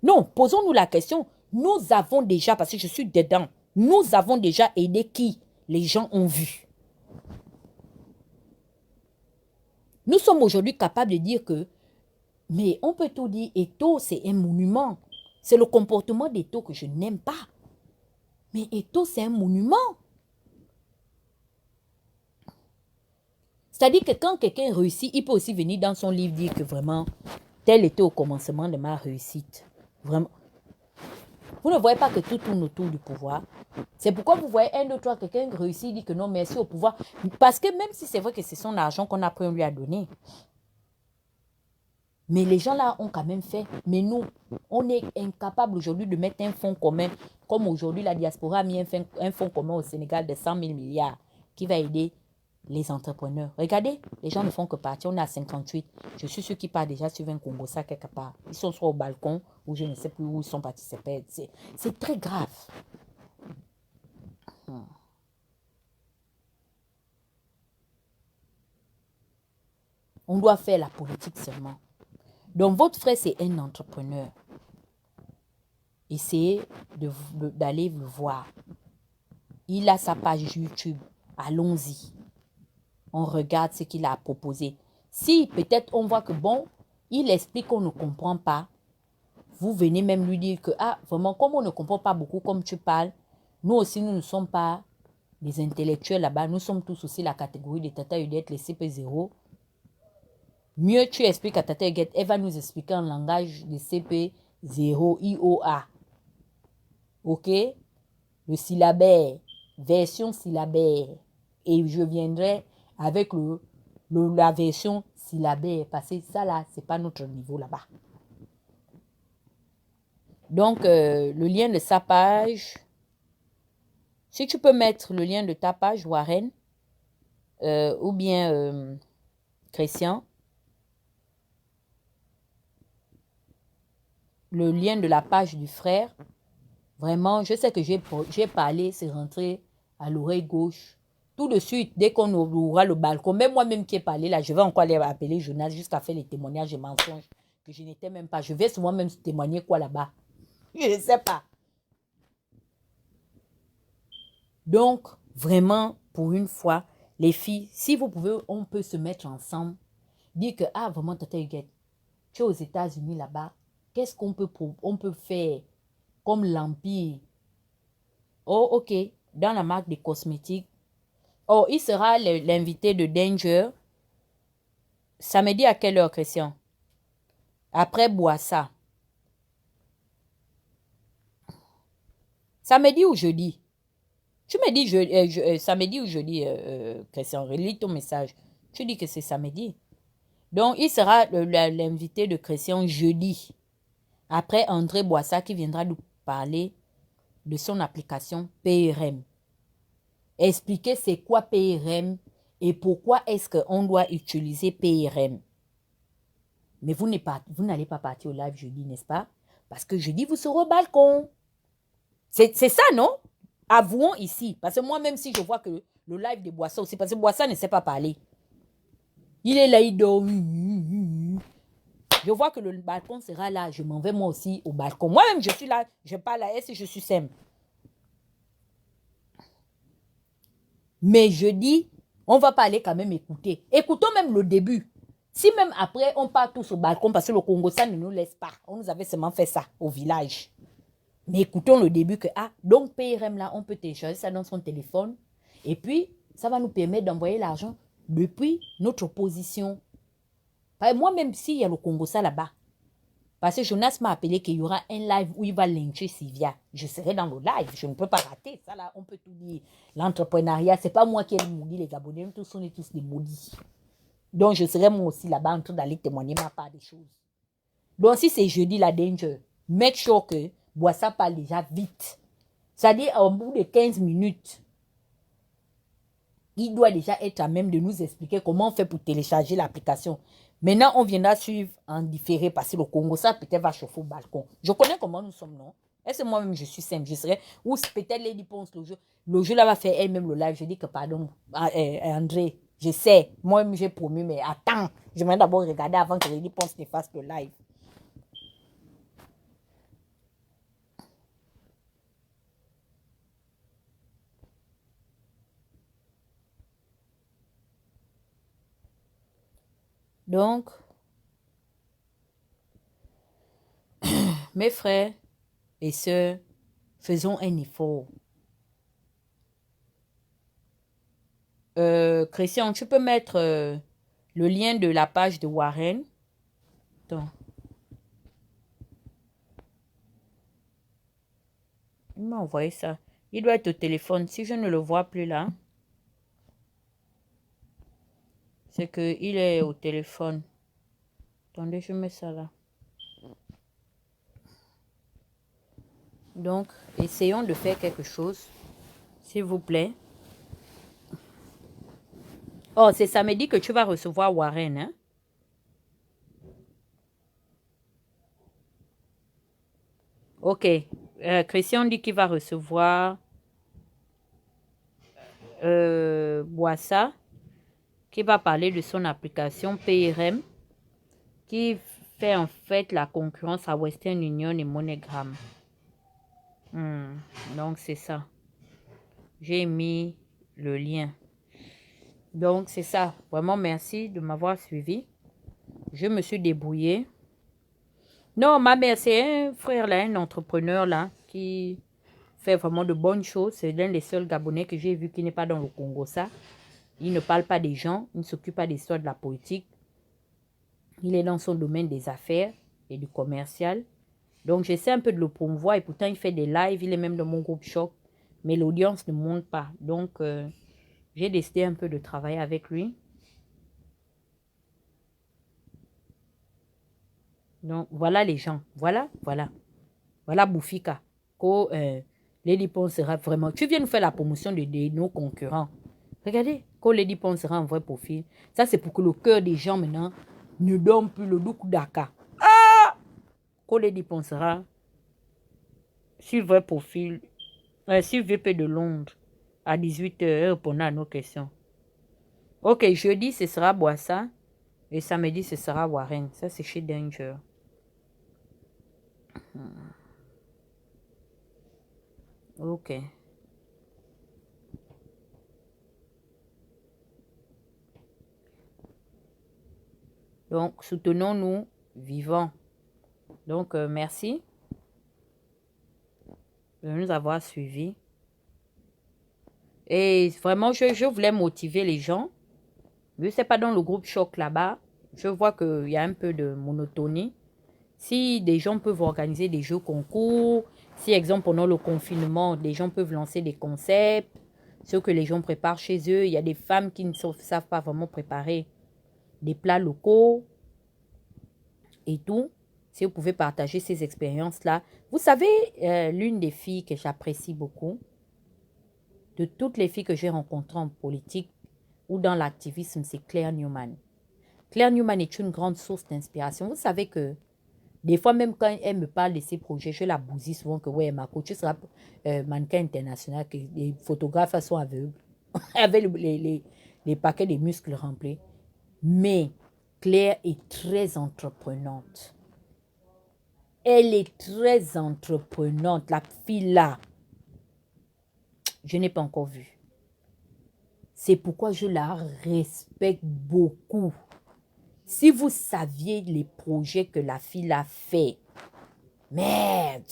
Non, posons-nous la question. Nous avons déjà, parce que je suis dedans, nous avons déjà aidé qui les gens ont vu. Nous sommes aujourd'hui capables de dire que, mais on peut tout dire, Eto'o, c'est un monument. C'est le comportement d'Eto'o que je n'aime pas. Mais Eto'o, c'est un monument. C'est-à-dire que quand quelqu'un réussit, il peut aussi venir dans son livre dire que vraiment, tel était au commencement de ma réussite. Vraiment. Vous ne voyez pas que tout tourne autour du pouvoir. C'est pourquoi vous voyez un, deux, trois, quelqu'un réussit, dit que non, merci au pouvoir. Parce que même si c'est vrai que c'est son argent qu'on a pris, on lui a donné. Mais les gens là ont quand même fait. Mais nous, on est incapable aujourd'hui de mettre un fonds commun. Comme aujourd'hui, la diaspora a mis un fonds commun au Sénégal de 100 000 milliards qui va aider les entrepreneurs. Regardez, les gens ne font que partir. On est à 58. Je suis sûr qu'ils partent déjà sur un Congo, ça quelque part. Ils sont soit au balcon ou je ne sais plus où ils sont partis. C'est très grave. On doit faire la politique seulement. Donc, votre frère, c'est un entrepreneur. Essayez d'aller le voir. Il a sa page YouTube. Allons-y. On regarde ce qu'il a proposé. Si peut-être on voit que bon, il explique qu'on ne comprend pas, vous venez même lui dire que, ah, vraiment, comme on ne comprend pas beaucoup comme tu parles, nous aussi, nous ne sommes pas des intellectuels là-bas. Nous sommes tous aussi la catégorie des Tata Udette, les CP0. Mieux tu expliques à Tata Udette, elle va nous expliquer en langage de CP0, IOA. Ok? Le syllabaire, version syllabaire. Et je viendrai avec la version syllabaire. Parce que ça là, c'est pas notre niveau là-bas. Donc, le lien de sa page. Si tu peux mettre le lien de ta page, Warren, ou bien Christian, le lien de la page du frère, vraiment, je sais que j'ai parlé, c'est rentré à l'oreille gauche. Tout de suite, dès qu'on ouvrira le balcon, même moi-même qui ai parlé là, je vais encore aller appeler Jonas jusqu'à faire les témoignages et mensonges que je n'étais même pas. Je vais souvent même témoigner quoi là-bas. Je ne sais pas. Donc, vraiment, pour une fois, les filles, si vous pouvez, on peut se mettre ensemble, dire que, ah, vraiment, Tata Huguette, tu es aux États-Unis là-bas, qu'est-ce qu'on peut faire comme l'Empire? Oh, ok, dans la marque des cosmétiques. Oh, il sera l'invité de Danger. Samedi à quelle heure, Christian? Après Boissa. Samedi ou jeudi? Tu me dis samedi ou jeudi, Christian, relis ton message. Tu dis que c'est samedi. Donc, il sera l'invité de Christian jeudi. Après, André Boissa qui viendra nous parler de son application PRM. Expliquer c'est quoi PRM et pourquoi est-ce qu'on doit utiliser PRM. Mais vous n'allez pas partir au live jeudi, n'est-ce pas? Parce que jeudi, vous serez au balcon. C'est ça, non? Avouons ici. Parce que moi, même si je vois que le live de Boissa aussi, parce que Boissa ne sait pas parler. Il est là, il dort. Je vois que le balcon sera là. Je m'en vais moi aussi au balcon. Moi-même, je suis là. Je parle à S et je suis Sem. Mais jeudi, on va pas aller quand même écouter. Écoutons même le début. Si même après, on part tous au balcon parce que le Congo, ça ne nous laisse pas. On nous avait seulement fait ça au village. Mais écoutons le début que, donc PRM là, on peut télécharger ça dans son téléphone. Et puis, ça va nous permettre d'envoyer l'argent depuis notre position. Moi-même, s'il y a le Congo, ça là-bas, parce que Jonas m'a appelé qu'il y aura un live où il va lyncher Sylvia. Je serai dans le live, je ne peux pas rater. Ça là, on peut tout dire. L'entrepreneuriat, c'est pas moi qui ai maudit les Gabonais, nous tous on est tous des maudits. Donc, je serai moi aussi là-bas en train d'aller témoigner ma part des choses. Donc, si c'est jeudi la danger, make sure que Boissa parle déjà vite. C'est-à-dire, au bout de 15 minutes, il doit déjà être à même de nous expliquer comment on fait pour télécharger l'application. Maintenant, on viendra suivre en différé parce que le Congo, ça peut-être va chauffer au balcon. Je connais comment nous sommes, non? Est-ce que moi-même, je suis simple? Je serais... Ou peut-être Lady Ponce, le jeu là va faire elle-même le live. Je dis que pardon, André, je sais. Moi-même, j'ai promis, mais attends. Je vais d'abord regarder avant que Lady Ponce ne fasse le live. Donc, mes frères et sœurs, faisons un effort. Christian, tu peux mettre le lien de la page de Warren. Attends. Il m'a envoyé ça. Il doit être au téléphone. Si je ne le vois plus là, c'est qu'il est au téléphone. Attendez, je mets ça là. Donc, essayons de faire quelque chose. S'il vous plaît. Oh, c'est samedi que tu vas recevoir Warren, hein? Ok. Christian dit qu'il va recevoir Boissa, qui va parler de son application PRM, qui fait en fait la concurrence à Western Union et MoneyGram. Donc, c'est ça. J'ai mis le lien. Donc, c'est ça. Vraiment, merci de m'avoir suivi. Je me suis débrouillée. Non, ma mère, c'est un frère là, un entrepreneur là, qui fait vraiment de bonnes choses. C'est l'un des seuls Gabonais que j'ai vu qui n'est pas dans le Congo, ça. Il ne parle pas des gens, il ne s'occupe pas des histoires de la politique. Il est dans son domaine des affaires et du commercial. Donc, j'essaie un peu de le promouvoir et pourtant, il fait des lives. Il est même dans mon groupe Choc. Mais l'audience ne monte pas. Donc, j'ai décidé un peu de travailler avec lui. Donc, voilà les gens. Voilà. Voilà Boufika. Lady Pon sera vraiment... Tu viens nous faire la promotion de nos concurrents. Regardez, quand Lady Pon sera un vrai profil. Ça, c'est pour que le cœur des gens, maintenant, ne dorme plus le douk d'Aka. Quand Lady Pon sera sur vrai profil, sur VP de Londres, à 18h, répondant à nos questions. Ok, jeudi, ce sera Boissa. Et samedi, ce sera Warren. Ça, c'est chez Danger. Ok. Donc, soutenons-nous, vivants. Donc, merci de nous avoir suivis. Et vraiment, je voulais motiver les gens. Je ne sais pas, dans le groupe Choc là-bas, je vois qu'il y a un peu de monotonie. Si des gens peuvent organiser des jeux concours, si, exemple, pendant le confinement, des gens peuvent lancer des concepts, ce que les gens préparent chez eux. Il y a des femmes qui ne savent pas vraiment préparer des plats locaux et tout. Si vous pouvez partager ces expériences-là. Vous savez, l'une des filles que j'apprécie beaucoup, de toutes les filles que j'ai rencontrées en politique ou dans l'activisme, c'est Claire Newman. Claire Newman est une grande source d'inspiration. Vous savez que des fois, même quand elle me parle de ses projets, je la bousille souvent que ouais, ma coach sera mannequin international, que les photographes sont aveugles, avec les paquets de muscles remplis. Mais Claire est très entreprenante. Elle est très entreprenante, la fille là. Je n'ai pas encore vu. C'est pourquoi je la respecte beaucoup. Si vous saviez les projets que la fille a fait, merde.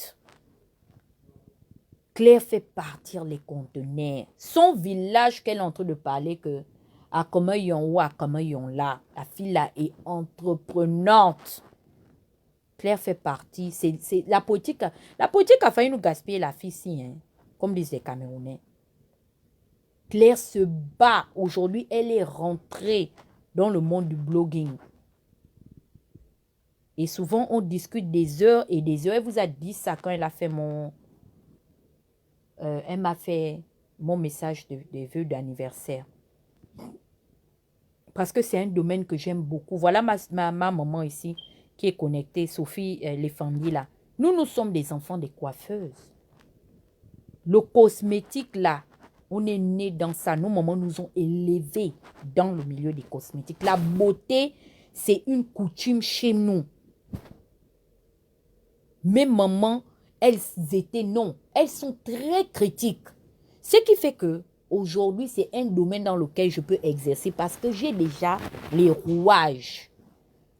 Claire fait partir les conteneurs. Son village qu'elle est en train de parler que à Komayon ou à Komayon là, la fille là est entreprenante. Claire fait partie. C'est la politique. La politique a failli nous gaspiller la fille si, hein, comme disent les Camerounais. Claire se bat. Aujourd'hui, elle est rentrée dans le monde du blogging. Et souvent, on discute des heures et des heures. Elle vous a dit ça quand elle a fait elle m'a fait mon message de vœux d'anniversaire. Parce que c'est un domaine que j'aime beaucoup. Voilà ma maman ici qui est connectée, Sophie Lefandi là. Nous sommes des enfants des coiffeuses. Le cosmétique là, on est né dans ça. Nos mamans nous ont élevés dans le milieu des cosmétiques. La beauté, c'est une coutume chez nous. Mes mamans, elles sont très critiques. Ce qui fait que aujourd'hui, c'est un domaine dans lequel je peux exercer parce que j'ai déjà les rouages.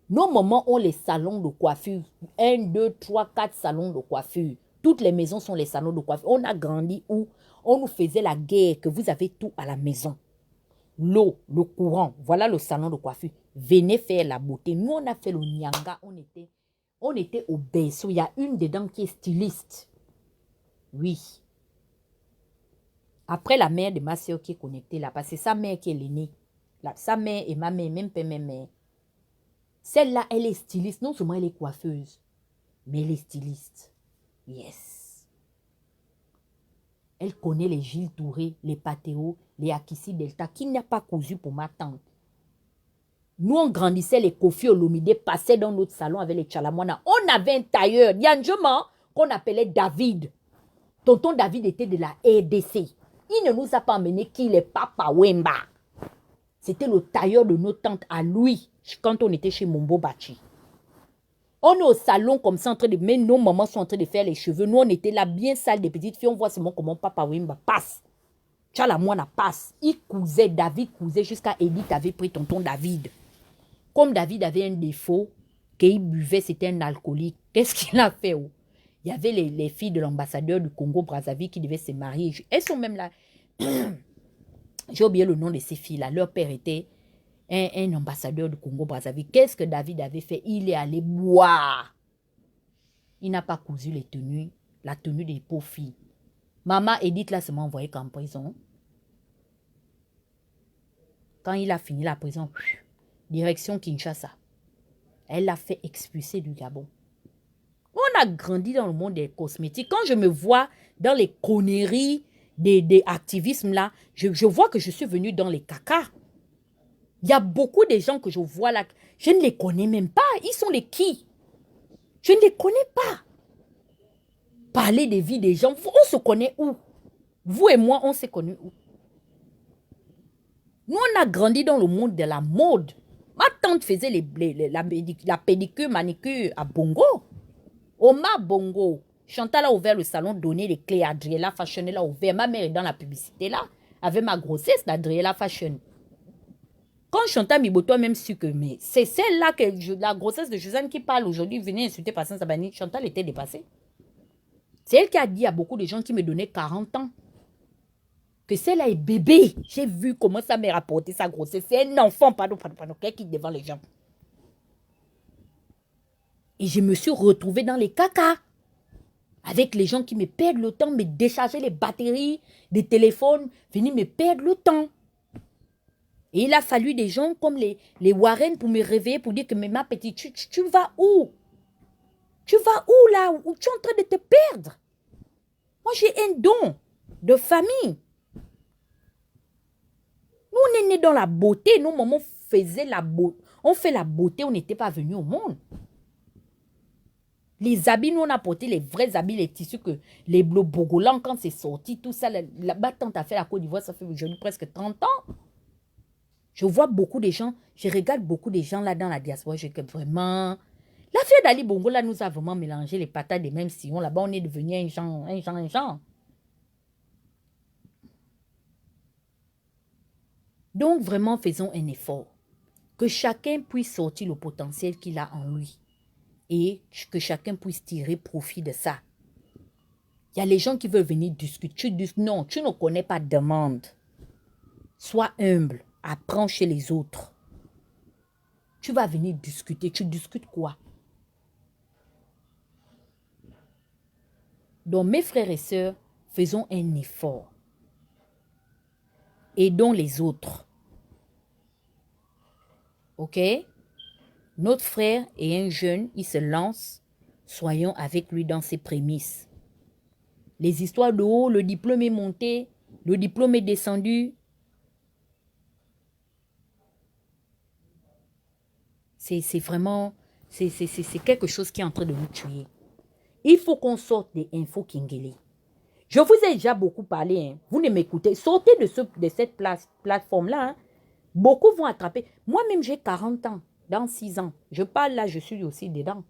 Nos mamans ont les salons de coiffure. 1, 2, 3, 4 salons de coiffure. Toutes les maisons sont les salons de coiffure. On a grandi où on nous faisait la guerre, que vous avez tout à la maison. L'eau, le courant, voilà le salon de coiffure. Venez faire la beauté. Nous, on a fait le nyanga, on était au berceau. Il y a une dedans qui est styliste. Oui. Après, la mère de ma soeur qui est connectée là, parce que c'est sa mère qui est l'aînée. Sa mère et ma mère, même pas ma mère. Celle-là, elle est styliste. Non seulement elle est coiffeuse, mais elle est styliste. Yes. Elle connaît les Gilles Touré, les Patéo, les Akissi Delta, qui n'a pas cousu pour ma tante. Nous, on grandissait, les Kofi Olomide passaient dans notre salon avec les Chalamwana. On avait un tailleur, Yanjuma, qu'on appelait David. Tonton David était de la RDC. Il ne nous a pas amené qui les Papa Wemba. C'était le tailleur de nos tantes à lui, quand on était chez Mombo Bachi. On est au salon comme ça, en train de... Mais nos mamans sont en train de faire les cheveux. Nous, on était là, bien sales, des petites filles. On voit seulement comment Papa Wemba passe. Chalamwana passe. Il cousait, David cousait, jusqu'à Edith avait pris tonton David. Comme David avait un défaut, qu'il buvait, c'était un alcoolique. Qu'est-ce qu'il a fait? Oh? Il y avait les filles de l'ambassadeur du Congo-Brazzaville qui devaient se marier. Elles sont même là. J'ai oublié le nom de ces filles-là. Leur père était un ambassadeur du Congo-Brazzaville. Qu'est-ce que David avait fait? Il est allé boire. Il n'a pas cousu les tenues, la tenue des pauvres filles. Maman Edith, là, se m'a envoyé qu'en prison. Quand il a fini la prison, direction Kinshasa. Elle l'a fait expulser du Gabon. On a grandi dans le monde des cosmétiques. Quand je me vois dans les conneries des activismes là, je vois que je suis venue dans les caca. Il y a beaucoup de gens que je vois là, je ne les connais même pas. Ils sont les qui? Je ne les connais pas. Parler des vies des gens, on se connaît où? Vous et moi, on s'est connus où? Nous, on a grandi dans le monde de la mode. Ma tante faisait la pédicure, manicure à Bongo. Omar Bongo. Chantal a ouvert le salon, donné les clés à Adriella Fashion. Elle a ouvert. Ma mère est dans la publicité là, avec ma grossesse d'Adriella Fashion. Quand Chantal Miboto a même su que c'est celle-là, la grossesse de Josiane qui parle aujourd'hui, venez insulter Patient Sabani, Chantal était dépassée. C'est elle qui a dit à beaucoup de gens qui me donnaient 40 ans que celle-là est bébé. J'ai vu comment sa mère a porté sa grossesse. C'est un enfant, pardon, qui devant les gens. Et je me suis retrouvée dans les caca. Avec les gens qui me perdent le temps, me décharger les batteries des téléphones, venir me perdre le temps. Et il a fallu des gens comme les Warren pour me réveiller, pour dire que mais ma petite, tu vas où? Tu vas où là? Où tu es en train de te perdre? Moi, j'ai un don de famille. Nous, on est nés dans la beauté. Nos mamans faisaient la beauté. On fait la beauté, on n'était pas venus au monde. Les habits, nous, on a porté les vrais habits, les tissus que les bleus bogolans, quand c'est sorti, tout ça, là-bas, tant à fait la Côte d'Ivoire, ça fait aujourd'hui presque 30 ans. Je vois beaucoup de gens, je regarde beaucoup de gens là dans la diaspora, je dis que vraiment, la fille d'Ali Bongo là nous a vraiment mélangé les patates des mêmes sillons. Là-bas, on est devenu un genre. Donc, vraiment, faisons un effort. Que chacun puisse sortir le potentiel qu'il a en lui. Et que chacun puisse tirer profit de ça. Il y a les gens qui veulent venir discuter. Non, tu ne connais pas, demande. Sois humble. Apprends chez les autres. Tu vas venir discuter. Tu discutes quoi? Donc, mes frères et sœurs, faisons un effort. Aidons les autres. OK? Notre frère est un jeune, il se lance. Soyons avec lui dans ses prémices. Les histoires de haut, le diplôme est monté, le diplôme est descendu. C'est vraiment, c'est quelque chose qui est en train de nous tuer. Il faut qu'on sorte des infos Kingeli. Je vous ai déjà beaucoup parlé, hein. Vous ne m'écoutez. Sortez de cette plateforme-là. Hein. Beaucoup vont attraper. Moi-même, j'ai 40 ans, dans 6 ans. Je parle là, je suis aussi dedans.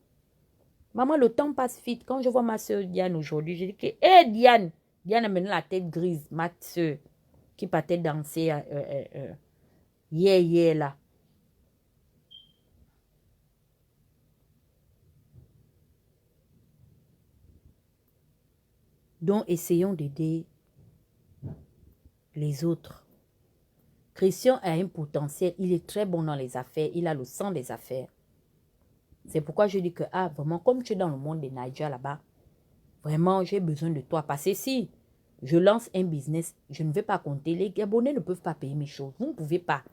Maman, le temps passe vite. Quand je vois ma soeur Diane aujourd'hui, je dis que, hé Diane, Diane a maintenant la tête grise, ma soeur, qui partait danser hier là. Donc, essayons d'aider les autres. Christian a un potentiel, il est très bon dans les affaires, il a le sang des affaires. C'est pourquoi je dis que, vraiment, comme tu es dans le monde des Niger là-bas, vraiment, j'ai besoin de toi. Parce que si je lance un business, je ne vais pas compter. Les Gabonais ne peuvent pas payer mes choses. Vous ne pouvez pas.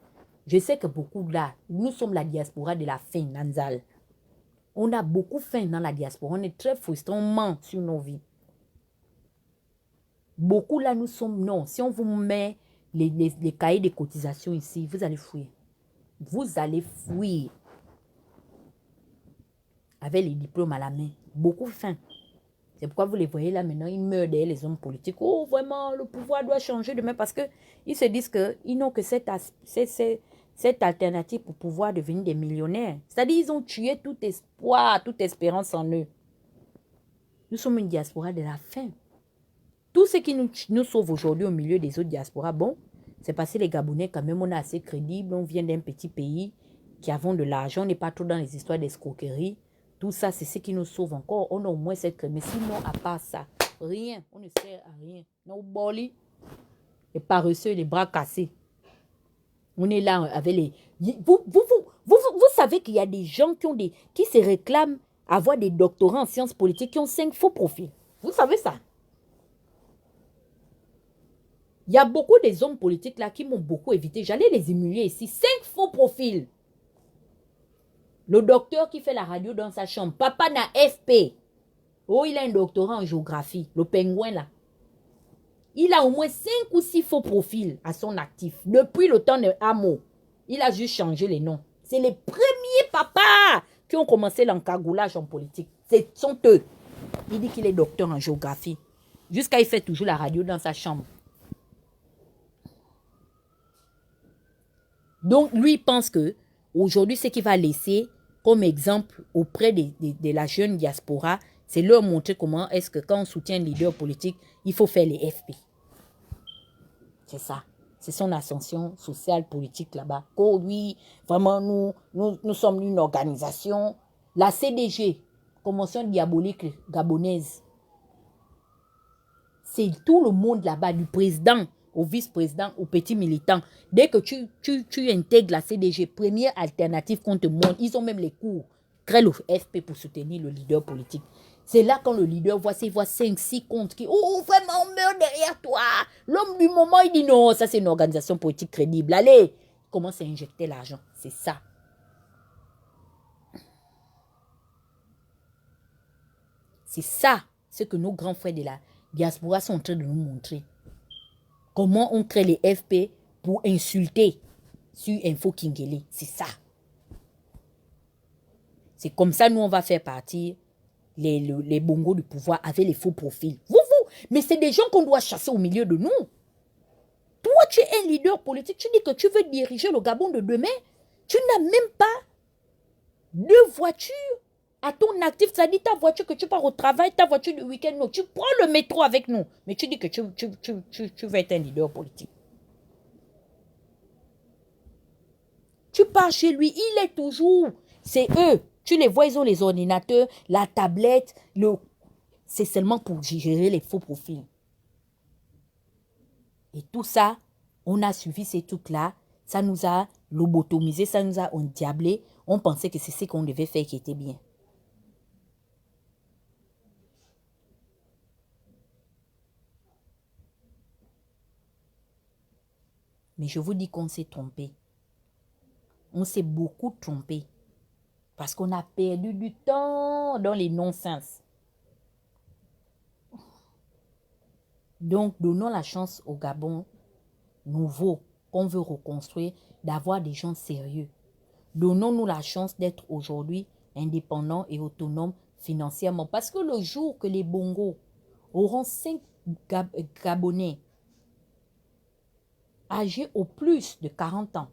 Je sais que beaucoup là, nous sommes la diaspora de la faim, Nanzal. On a beaucoup faim dans la diaspora. On est très frustrés, on ment sur nos vies. Beaucoup là, nous sommes, non. Si on vous met les cahiers de cotisation ici, vous allez fuir. Vous allez fuir. Avec les diplômes à la main. Beaucoup faim. C'est pourquoi vous les voyez là maintenant, ils meurent derrière les hommes politiques. Oh, vraiment, le pouvoir doit changer demain parce qu'ils se disent qu'ils n'ont que cette alternative pour pouvoir devenir des millionnaires. C'est-à-dire qu'ils ont tué tout espoir, toute espérance en eux. Nous sommes une diaspora de la faim. Tout ce qui nous sauve aujourd'hui au milieu des autres diasporas, bon, c'est parce que les Gabonais, quand même, on est assez crédibles. On vient d'un petit pays qui avons de l'argent. On n'est pas trop dans les histoires d'escroquerie. Tout ça, c'est ce qui nous sauve encore. On a au moins cette crédibilité. Mais sinon, à part ça, rien. On ne sert à rien. Nos bolis, les paresseux, les bras cassés. On est là avec les... Vous savez qu'il y a des gens qui se réclament avoir des doctorats en sciences politiques qui ont 5 faux profils. Vous savez ça? Il y a beaucoup des hommes politiques là qui m'ont beaucoup évité. J'allais les humilier ici. 5 faux profils. Le docteur qui fait la radio dans sa chambre. Papa n'a FP. Oh, il a un doctorat en géographie. Le pingouin là. Il a au moins 5 ou 6 faux profils à son actif. Depuis le temps de Amo. Il a juste changé les noms. C'est les premiers papas qui ont commencé l'encagoulage en politique. Ce sont eux. Il dit qu'il est docteur en géographie. Jusqu'à il fait toujours la radio dans sa chambre. Donc, lui, il pense que aujourd'hui, ce qu'il va laisser comme exemple auprès de la jeune diaspora, c'est leur montrer comment est-ce que quand on soutient un leader politique, il faut faire les FP. C'est ça. C'est son ascension sociale, politique là-bas. Oh oui, vraiment, nous sommes une organisation. La CDG, Convention diabolique gabonaise. C'est tout le monde là-bas, du président au vice-président, au petit militant. Dès que tu intègres la CDG, première alternative qu'on te montre, ils ont même les cours. Crée le FP pour soutenir le leader politique. C'est là quand le leader voit 5, 6 comptes qui, oh, vraiment, on meurt derrière toi. L'homme du moment, il dit non, ça c'est une organisation politique crédible. Allez, il commence à injecter l'argent. C'est ça. C'est ça, ce que nos grands frères de la diaspora sont en train de nous montrer. Comment on crée les FP pour insulter sur Info Kingele. C'est ça. C'est comme ça, nous, on va faire partir les bongos du pouvoir avec les faux profils. Vous. Mais c'est des gens qu'on doit chasser au milieu de nous. Toi, tu es un leader politique. Tu dis que tu veux diriger le Gabon de demain. Tu n'as même pas 2 voitures à ton actif. Ça dit ta voiture que tu pars au travail, ta voiture du week-end. Non, tu prends le métro avec nous. Mais tu dis que tu veux être un leader politique. Tu pars chez lui, il est toujours. C'est eux. Tu les vois, ils ont les ordinateurs, la tablette. C'est seulement pour gérer les faux profils. Et tout ça, on a suivi ces trucs-là. Ça nous a lobotomisé, ça nous a endiablé. On pensait que c'est ce qu'on devait faire qui était bien. Mais je vous dis qu'on s'est trompé. On s'est beaucoup trompé. Parce qu'on a perdu du temps dans les non-sens. Donc, donnons la chance au Gabon nouveau qu'on veut reconstruire, d'avoir des gens sérieux. Donnons-nous la chance d'être aujourd'hui indépendants et autonomes financièrement. Parce que le jour que les bongos auront 5 Gabonais âgés au plus de 40 ans,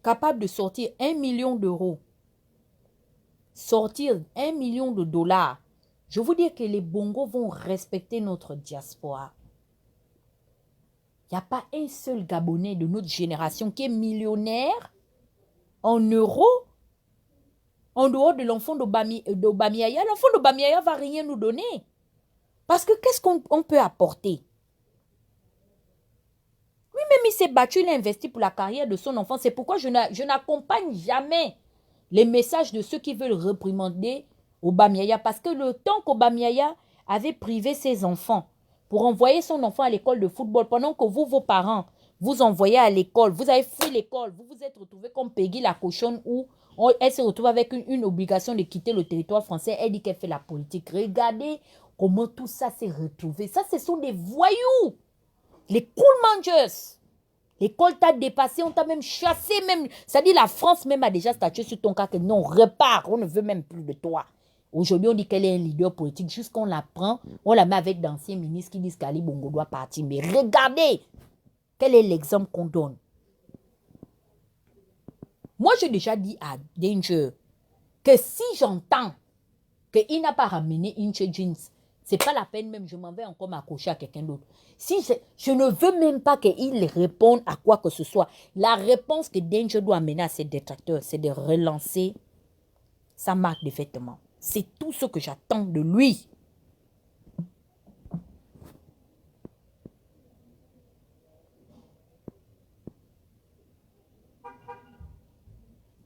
capables de sortir 1 million d'euros, sortir 1 million de dollars, je vous dis que les bongos vont respecter notre diaspora. Il n'y a pas un seul Gabonais de notre génération qui est millionnaire en euros en dehors de l'enfant d'Obamiaya. L'enfant d'Obamiaya ne va rien nous donner. Parce que qu'est-ce qu'on peut apporter? Lui-même, il s'est battu, il a investi pour la carrière de son enfant. C'est pourquoi je n'accompagne jamais les messages de ceux qui veulent réprimander Obamiaya. Parce que le temps qu'Obamiaya avait privé ses enfants pour envoyer son enfant à l'école de football, pendant que vous, vos parents, vous envoyez à l'école, vous avez fui l'école, vous vous êtes retrouvé comme Peggy la cochonne où elle se retrouve avec une obligation de quitter le territoire français. Elle dit qu'elle fait la politique. Regardez comment tout ça s'est retrouvé. Ça, ce sont des voyous. Les cool mangers. L'école t'a dépassé, on t'a même chassé. C'est-à-dire la France même a déjà statué sur ton cas que non, repars, on ne veut même plus de toi. Aujourd'hui, on dit qu'elle est un leader politique. Jusqu'on la prend, on la met avec d'anciens ministres qui disent qu'Ali Bongo doit partir. Mais regardez, quel est l'exemple qu'on donne? Moi, j'ai déjà dit à Danger que si j'entends qu'il n'a pas ramené Inche Jeans, c'est pas la peine même, je m'en vais encore m'accrocher à quelqu'un d'autre. Si je ne veux même pas qu'il réponde à quoi que ce soit. La réponse que Danger doit amener à ses détracteurs, c'est de relancer sa marque de vêtements. C'est tout ce que j'attends de lui.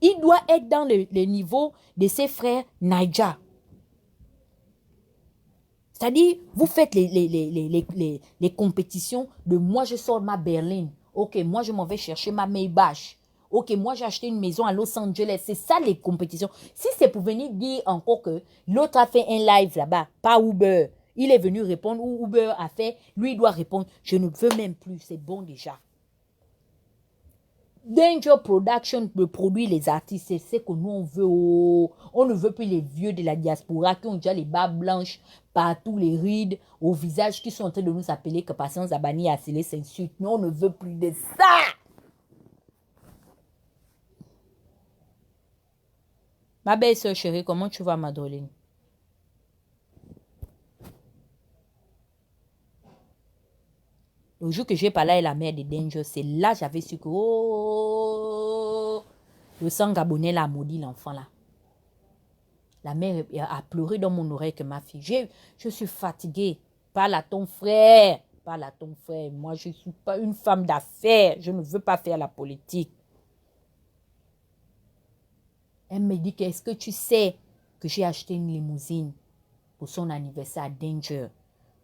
Il doit être dans le niveau de ses frères Naija. C'est-à-dire, vous faites les compétitions de moi, je sors ma berline. Ok, moi, je m'en vais chercher ma Maybach. Ok, moi, j'ai acheté une maison à Los Angeles. C'est ça, les compétitions. Si c'est pour venir dire encore que l'autre a fait un live là-bas, pas Uber. Il est venu répondre ou Uber a fait. Lui, il doit répondre. Je ne veux même plus. C'est bon déjà. Danger Production me produit les artistes. C'est ce que nous on veut. Oh. On ne veut plus les vieux de la diaspora qui ont déjà les barbes blanches partout, les rides au visage qui sont en train de nous appeler que Patience Abani a scellé ses insultes. Nous on ne veut plus de ça. Ma belle soeur chérie, comment tu vas, Madeline? Le jour que j'ai parlé à la mère de Danger, c'est là j'avais su que le sang gabonais l'a maudit l'enfant là. La mère a pleuré dans mon oreille que ma fille. Je suis fatiguée. Parle à ton frère. Parle à ton frère. Moi, je ne suis pas une femme d'affaires. Je ne veux pas faire la politique. Elle me dit, est-ce que tu sais que j'ai acheté une limousine pour son anniversaire à Danger.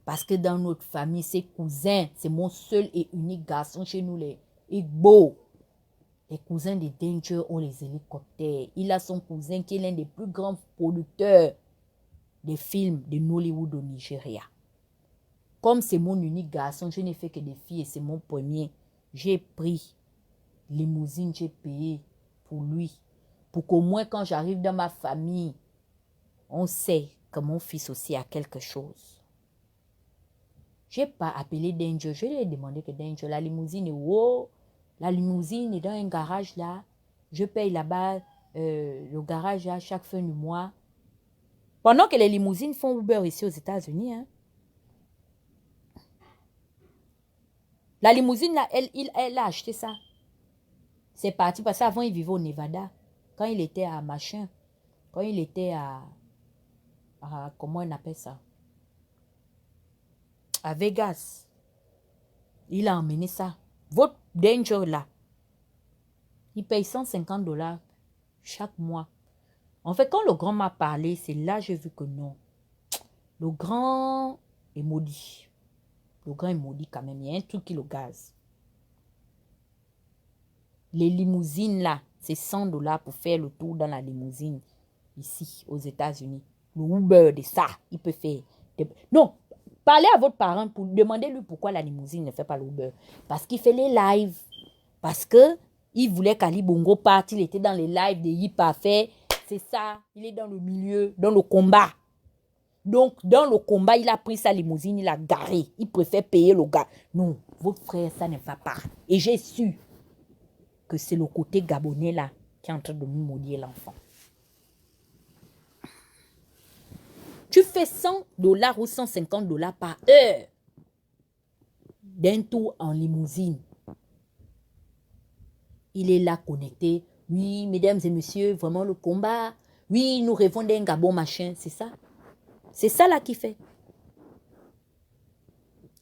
Parce que dans notre famille, ses cousins, c'est mon seul et unique garçon chez nous, les Igbo. Les cousins de Danger ont les hélicoptères. Il a son cousin qui est l'un des plus grands producteurs des films de Nollywood au Nigeria. Comme c'est mon unique garçon, je n'ai fait que des filles et c'est mon premier. J'ai pris limousine, j'ai payé pour lui. Pour qu'au moins quand j'arrive dans ma famille, on sait que mon fils aussi a quelque chose. Je n'ai pas appelé Danger. Je lui ai demandé que Danger, la limousine est où? La limousine est dans un garage là. Je paye là-bas le garage à chaque fin du mois. Pendant que les limousines font Uber ici aux États-Unis. Hein. La limousine là, elle a acheté ça. C'est parti parce qu'avant il vivait au Nevada. Quand il était à machin. Quand il était à comment on appelle ça? À Vegas. Il a emmené ça. Votre Danger là. Il paye $150 chaque mois. En fait, quand le grand m'a parlé, c'est là que j'ai vu que non. Le grand est maudit. Le grand est maudit quand même. Il y a un truc qui le gaze. Les limousines là, c'est $100 pour faire le tour dans la limousine. Ici, aux États-Unis. Le Uber de ça, il peut faire. Non, parlez à votre parent pour demander lui pourquoi la limousine ne fait pas l'Uber. Parce qu'il fait les lives. Parce que il voulait qu'Ali Bongo parte. Il était dans les lives de Hip Parfait. C'est ça. Il est dans le milieu, dans le combat. Donc, dans le combat, il a pris sa limousine, il a garé. Il préfère payer le gars. Non, votre frère, ça ne va pas. Et j'ai su que c'est le côté gabonais là qui est en train de nous maudire l'enfant. Tu fais $100 ou $150 par heure d'un tour en limousine. Il est là connecté. Oui, mesdames et messieurs, vraiment le combat. Oui, nous rêvons d'un Gabon machin. C'est ça. C'est ça là qu'il fait.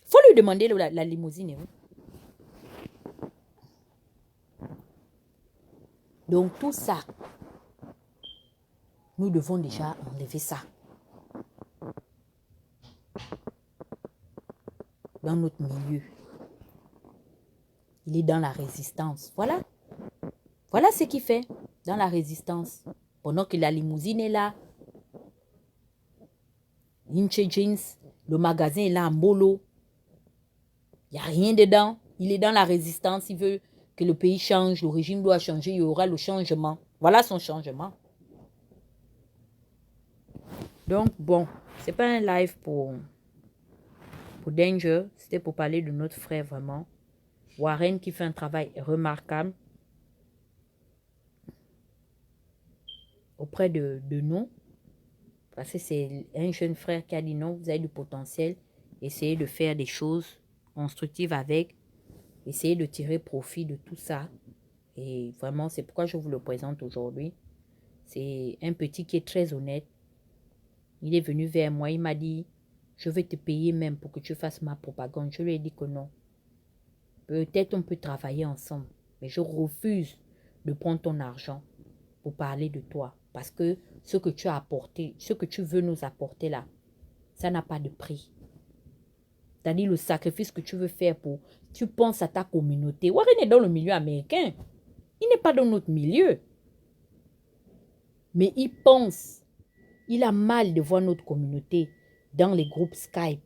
Faut lui demander la limousine. Hein. Donc tout ça, nous devons déjà enlever ça. Dans notre milieu. Il est dans la résistance. Voilà. Voilà ce qu'il fait dans la résistance. Pendant que la limousine est là. Inche Jeans, le magasin est là en bolo. Il n'y a rien dedans. Il est dans la résistance. Il veut que le pays change. Le régime doit changer. Il y aura le changement. Voilà son changement. Donc, bon, c'est pas un live pour Danger. C'était pour parler de notre frère vraiment. Warren qui fait un travail remarquable auprès de nous. Parce que c'est un jeune frère qui a dit non, vous avez du potentiel. Essayez de faire des choses constructives avec. Essayez de tirer profit de tout ça. Et vraiment, c'est pourquoi je vous le présente aujourd'hui. C'est un petit qui est très honnête. Il est venu vers moi, il m'a dit, je vais te payer même pour que tu fasses ma propagande. Je lui ai dit que non. Peut-être on peut travailler ensemble, mais je refuse de prendre ton argent pour parler de toi. Parce que ce que tu as apporté, ce que tu veux nous apporter là, ça n'a pas de prix. C'est-à-dire le sacrifice que tu veux faire pour... Tu penses à ta communauté. Warren est dans le milieu américain. Il n'est pas dans notre milieu. Mais il pense. Il a mal de voir notre communauté dans les groupes Skype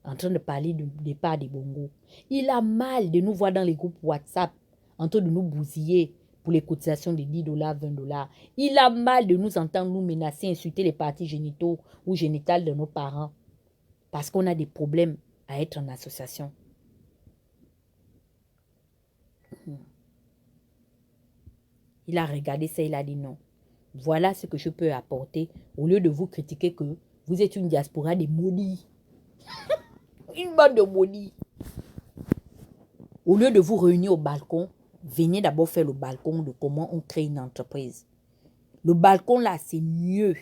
en train de parler du départ des Bongo. Il a mal de nous voir dans les groupes WhatsApp en train de nous bousiller pour les cotisations de $10, $20. Il a mal de nous entendre nous menacer, insulter les parties génitaux ou génitales de nos parents parce qu'on a des problèmes à être en association. Il a regardé ça, il a dit non. Voilà ce que je peux apporter au lieu de vous critiquer que vous êtes une diaspora des maudits. Une bande de maudits. Au lieu de vous réunir au balcon, venez d'abord faire le balcon de comment on crée une entreprise. Le balcon là, c'est mieux.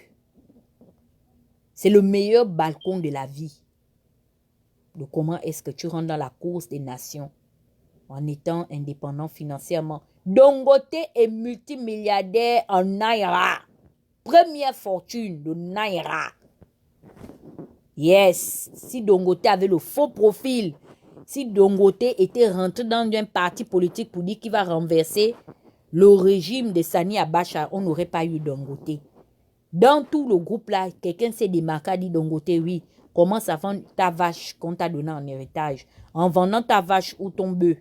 C'est le meilleur balcon de la vie. De comment est-ce que tu rentres dans la course des nations en étant indépendant financièrement. Dangote est multimilliardaire en Naira. Première fortune de Naira. Yes, si Dangote avait le faux profil, si Dangote était rentré dans un parti politique pour dire qu'il va renverser le régime de Sani Abacha, on n'aurait pas eu Dangote. Dans tout le groupe là, quelqu'un s'est démarqué, a dit Dangote, oui, commence à vendre ta vache qu'on t'a donnée en héritage. En vendant ta vache ou ton bœuf,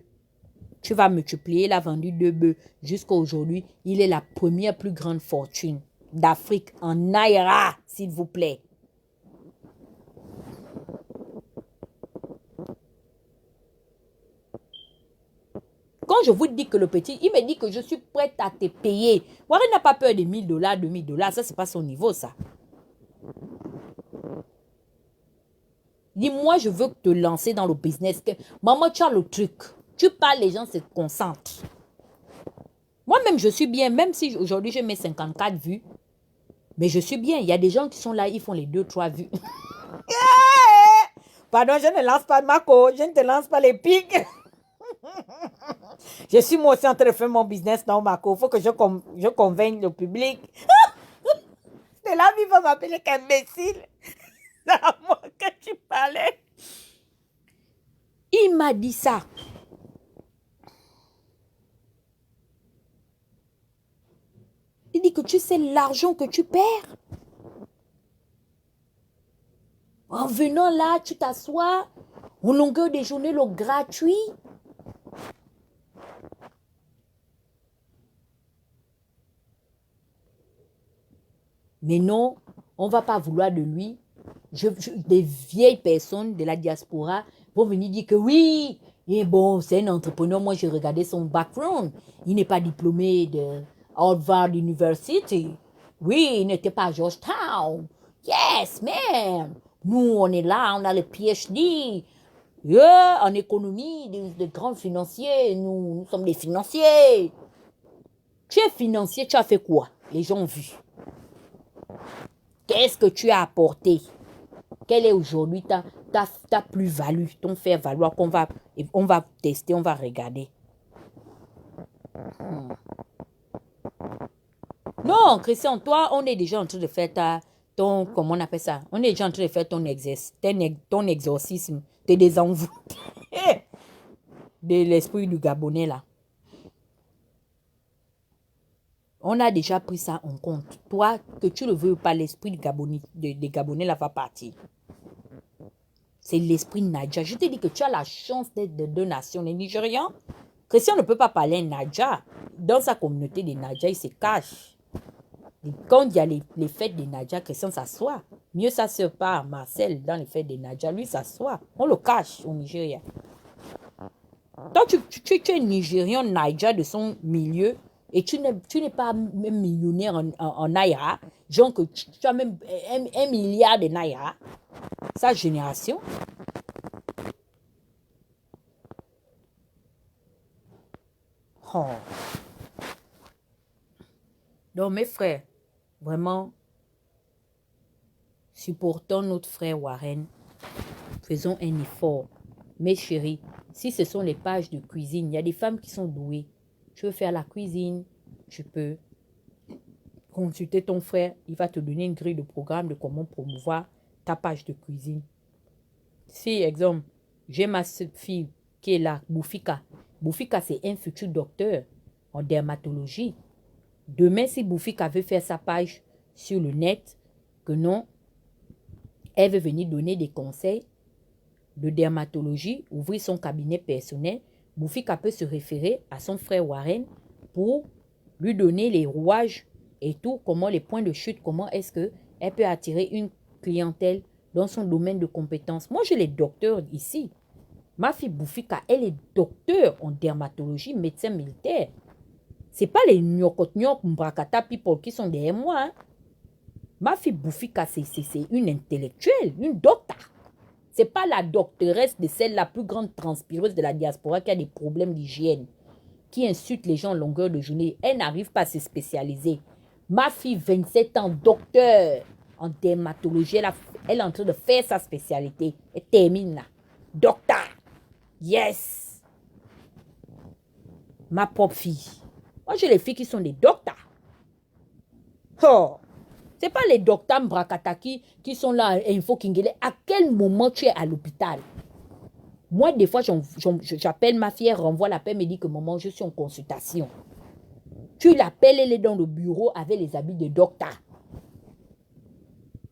tu vas multiplier, il a vendu 2 bœufs. Jusqu'à aujourd'hui, il est la première plus grande fortune d'Afrique en Naira, s'il vous plaît. Quand je vous dis que le petit, il me dit que je suis prête à te payer. Warren n'a pas peur de $1000, $2000. Ça, c'est pas son niveau, ça. Dis-moi, je veux te lancer dans le business. Maman, tu as le truc. Tu parles, les gens se concentrent. Moi-même, je suis bien. Même si aujourd'hui, je mets 54 vues. Mais je suis bien. Il y a des gens qui sont là, ils font les 2-3 vues. Pardon, je ne lance pas Marco. Je ne te lance pas les pics. Je suis moi aussi en train de faire mon business dans Marco. Il faut que je convainque le public. C'est là qu'il va m'appeler qu'imbécile. C'est à moi que tu parlais. Il m'a dit ça. Il dit que tu sais l'argent que tu perds. En venant là, tu t'assois. En longueur des journées, le gratuit. Mais non, on ne va pas vouloir de lui. Des vieilles personnes de la diaspora vont venir dire que oui, et bon, c'est un entrepreneur. Moi, j'ai regardé son background. Il n'est pas diplômé de Harvard University. Oui, il n'était pas à Georgetown. Yes, man. Nous, on est là, on a le PhD. Yeah, en économie, de grands financiers. Nous sommes des financiers. Tu es financier, tu as fait quoi? Les gens ont vu. Qu'est-ce que tu as apporté? Quelle est aujourd'hui ta plus-value, ton faire-valoir qu'on va tester, on va regarder. Non, Christian, toi, on est déjà en train de faire comment on appelle ça? On est déjà en train de faire ton exorcisme, tes désenvoûts de l'esprit du Gabonais, là. On a déjà pris ça en compte. Toi, que tu le veux ou pas, l'esprit du Gabonais, des Gabonais, là, va partir. C'est l'esprit Nadja. Je te dis que tu as la chance d'être de 2 nations. Les Nigérians, Christian ne peut pas parler Nadja. Dans sa communauté des Nadja, il se cache. Et quand il y a les fêtes des Nadja, Christian s'assoit. Mieux sa soeur part, Marcel, dans les fêtes des Nadja, lui s'assoit. On le cache au Nigeria. Donc tu es Nigérian Nadja de son milieu et tu n'es pas même millionnaire en Naira. Genre que tu as même 1 milliard de Naira. Sa génération. Oh. Donc mes frères, vraiment, supportons notre frère Warren. Faisons un effort. Mes chéris, si ce sont les pages de cuisine, il y a des femmes qui sont douées. Tu veux faire la cuisine, tu peux consulter ton frère. Il va te donner une grille de programme de comment promouvoir ta page de cuisine. Si, exemple, j'ai ma fille qui est là, Boufika. Boufika, c'est un futur docteur en dermatologie. Demain, si Boufika veut faire sa page sur le net, que non, elle veut venir donner des conseils de dermatologie, ouvrir son cabinet personnel, Boufika peut se référer à son frère Warren pour lui donner les rouages et tout, comment les points de chute, comment est-ce qu'elle peut attirer une clientèle dans son domaine de compétences. Moi, j'ai les docteurs ici. Ma fille Boufika, elle est docteur en dermatologie, médecin militaire. Ce n'est pas les nyokot-nyok, mbrakata people qui sont derrière moi. Hein. Ma fille Boufika, c'est une intellectuelle, une docteur. Ce n'est pas la doctoresse de celle la plus grande transpireuse de la diaspora qui a des problèmes d'hygiène, qui insulte les gens en longueur de journée. Elle n'arrive pas à se spécialiser. Ma fille, 27 ans, docteur en dermatologie, elle est en train de faire sa spécialité. Elle termine là. Docteur. Yes. Ma propre fille. Moi, j'ai les filles qui sont des docteurs. Oh. Ce n'est pas les docteurs Mbrakataki qui sont là, Info Kingele. À quel moment tu es à l'hôpital? Moi, des fois, j'appelle ma fille, elle renvoie l'appel, me dit que maman, je suis en consultation. Tu l'appelles, elle est dans le bureau avec les habits de docteur.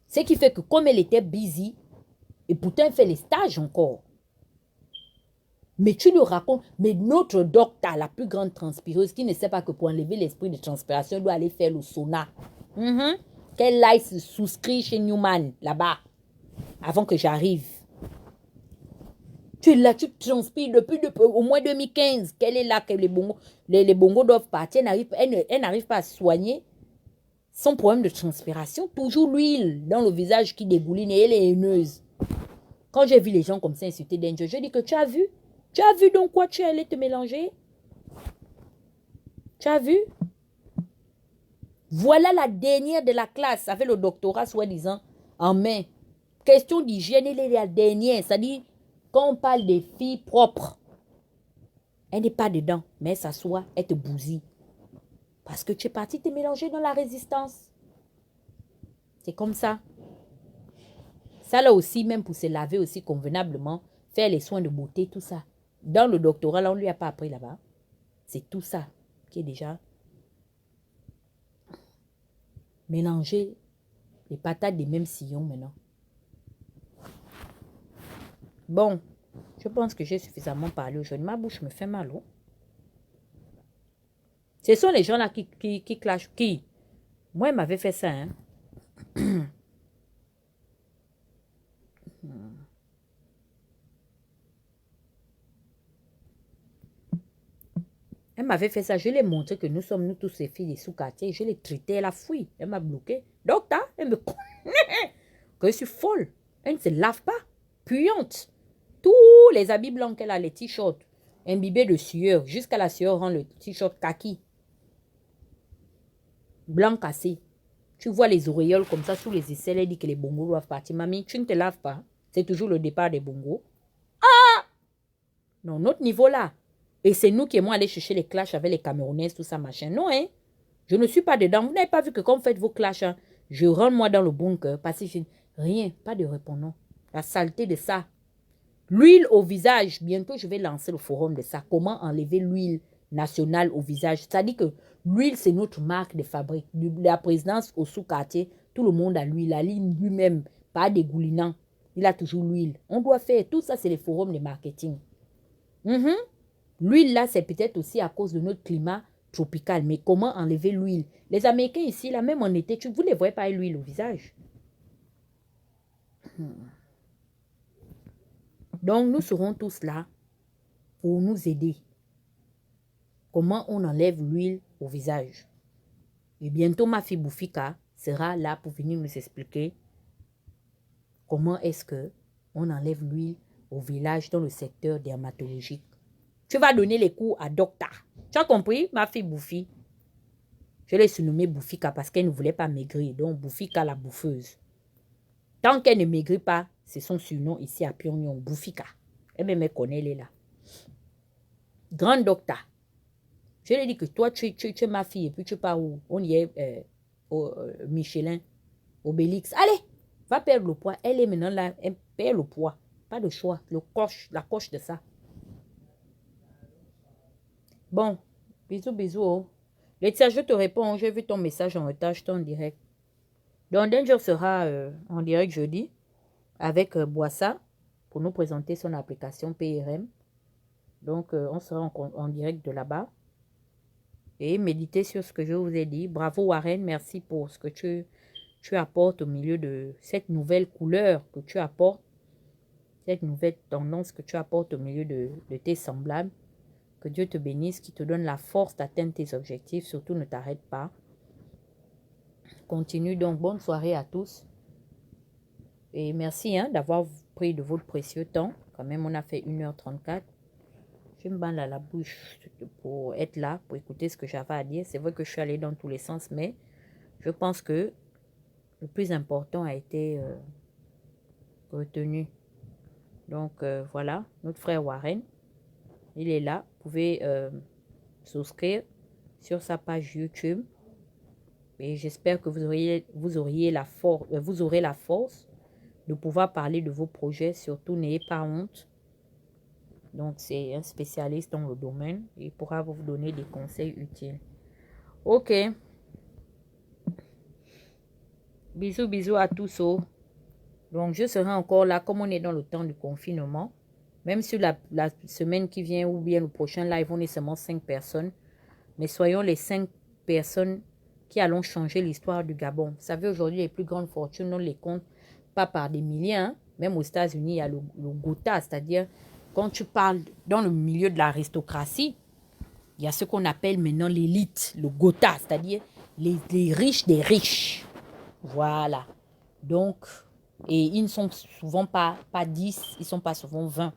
Ce qui fait que comme elle était busy, et pourtant elle fait les stages encore. Mais tu lui racontes, mais notre docteur, la plus grande transpireuse, qui ne sait pas que pour enlever l'esprit de transpiration, elle doit aller faire le sauna. Qu'elle aille se souscrire chez Newman, là-bas, avant que j'arrive. Tu es là, tu transpires depuis au moins 2015. Qu'elle est là, que les bongos doivent partir. Elle n'arrive pas à soigner son problème de transpiration. Toujours l'huile dans le visage qui dégouline et elle est haineuse. Quand j'ai vu les gens comme ça insulter Danger, je dis que tu as vu? Tu as vu donc quoi tu allais te mélanger? Tu as vu? Voilà la dernière de la classe avec le doctorat soi-disant en main. Question d'hygiène, elle est la dernière. C'est-à-dire, quand on parle des filles propres, elle n'est pas dedans, mais elle s'assoit, elle te bousille. Parce que tu es parti te mélanger dans la résistance. C'est comme ça. Ça là aussi, même pour se laver aussi convenablement, faire les soins de beauté, tout ça. Dans le doctorat, là, on ne lui a pas appris là-bas. C'est tout ça qui est déjà mélanger les patates des mêmes sillons maintenant. Bon, je pense que j'ai suffisamment parlé aujourd'hui. Ma bouche me fait mal. Oh. Ce sont les gens là qui clashent. Qui? Moi, elle m'avait fait ça. Hein? Elle m'avait fait ça. Je lui ai montré que nous sommes, nous tous ces filles des sous-quartiers. Je l'ai traitée, elle a fui. Elle m'a bloqué. Docteur, elle me connaît. Que je suis folle. Elle ne se lave pas. Puante. Tous les habits blancs qu'elle a, les t-shirts, imbibés de sueur. Jusqu'à la sueur rend le t-shirt kaki. Blanc cassé. Tu vois les auréoles comme ça sous les aisselles. Elle dit que les bongos doivent partir. Mamie, tu ne te laves pas. C'est toujours le départ des bongos. Ah! Non, notre niveau là. Et c'est nous qui aimons aller chercher les clashs avec les Camerounaises, tout ça, machin. Non, hein. Je ne suis pas dedans. Vous n'avez pas vu que quand vous faites vos clashs, hein, je rentre moi dans le bunker. Parce que rien, pas de répondant. La saleté de ça. L'huile au visage. Bientôt, je vais lancer le forum de ça. Comment enlever l'huile nationale au visage. C'est-à-dire que l'huile, c'est notre marque de fabrique. De la présidence au sous-quartier, tout le monde a l'huile. La ligne lui-même, pas dégoulinant. Il a toujours l'huile. On doit faire tout ça, c'est les forums de marketing. L'huile là, c'est peut-être aussi à cause de notre climat tropical. Mais comment enlever l'huile? Les Américains ici, là, même en été, vous ne les voyez pas l'huile au visage. Donc, nous serons tous là pour nous aider. Comment on enlève l'huile au visage. Et bientôt, ma fille Boufika sera là pour venir nous expliquer comment est-ce qu'on enlève l'huile au visage dans le secteur dermatologique. Tu vas donner les cours à docteur. Tu as compris, ma fille Boufi? Je l'ai surnommée Boufika parce qu'elle ne voulait pas maigrir. Donc, Boufika la bouffeuse. Tant qu'elle ne maigrit pas, c'est son surnom ici à Pyongyang, Boufika. Elle me connaît, elle est là. Grande docteur. Je lui ai dit que toi, tu es ma fille et puis tu pars où? On y est au Michelin, Obélix. Allez, va perdre le poids. Elle est maintenant là, elle perd le poids. Pas de choix, la coche de ça. Bon, bisous, bisous. Oh. Laetitia, je te réponds. J'ai vu ton message en retard, je t'en direct. Donc, Danger sera en direct jeudi avec Boissa pour nous présenter son application PRM. Donc, on sera en direct de là-bas. Et méditez sur ce que je vous ai dit. Bravo Warren, merci pour ce que tu apportes au milieu de cette nouvelle couleur que tu apportes. Cette nouvelle tendance que tu apportes au milieu de tes semblables. Que Dieu te bénisse, qui te donne la force d'atteindre tes objectifs. Surtout, ne t'arrête pas. Continue donc. Bonne soirée à tous. Et merci d'avoir pris de votre précieux temps. Quand même, on a fait 1h34. Je me bande à la bouche pour être là, pour écouter ce que j'avais à dire. C'est vrai que je suis allée dans tous les sens, mais je pense que le plus important a été retenu. Donc, voilà, notre frère Warren, il est là. Vous pouvez souscrire sur sa page YouTube. Et j'espère que vous aurez la force de pouvoir parler de vos projets. Surtout, n'ayez pas honte. Donc, c'est un spécialiste dans le domaine. Il pourra vous donner des conseils utiles. Ok. Bisous, bisous à tous. Donc, je serai encore là, comme on est dans le temps du confinement. Même sur la semaine qui vient ou bien le prochain live, on est seulement 5 personnes. Mais soyons les 5 personnes qui allons changer l'histoire du Gabon. Vous savez, aujourd'hui, les plus grandes fortunes, on les compte pas par des milliers. Hein. Même aux États-Unis, il y a le Gotha, c'est-à-dire quand tu parles dans le milieu de l'aristocratie, il y a ce qu'on appelle maintenant l'élite, le Gotha, c'est-à-dire les riches des riches. Voilà. Donc, et ils ne sont souvent pas 10, ils ne sont pas souvent 20.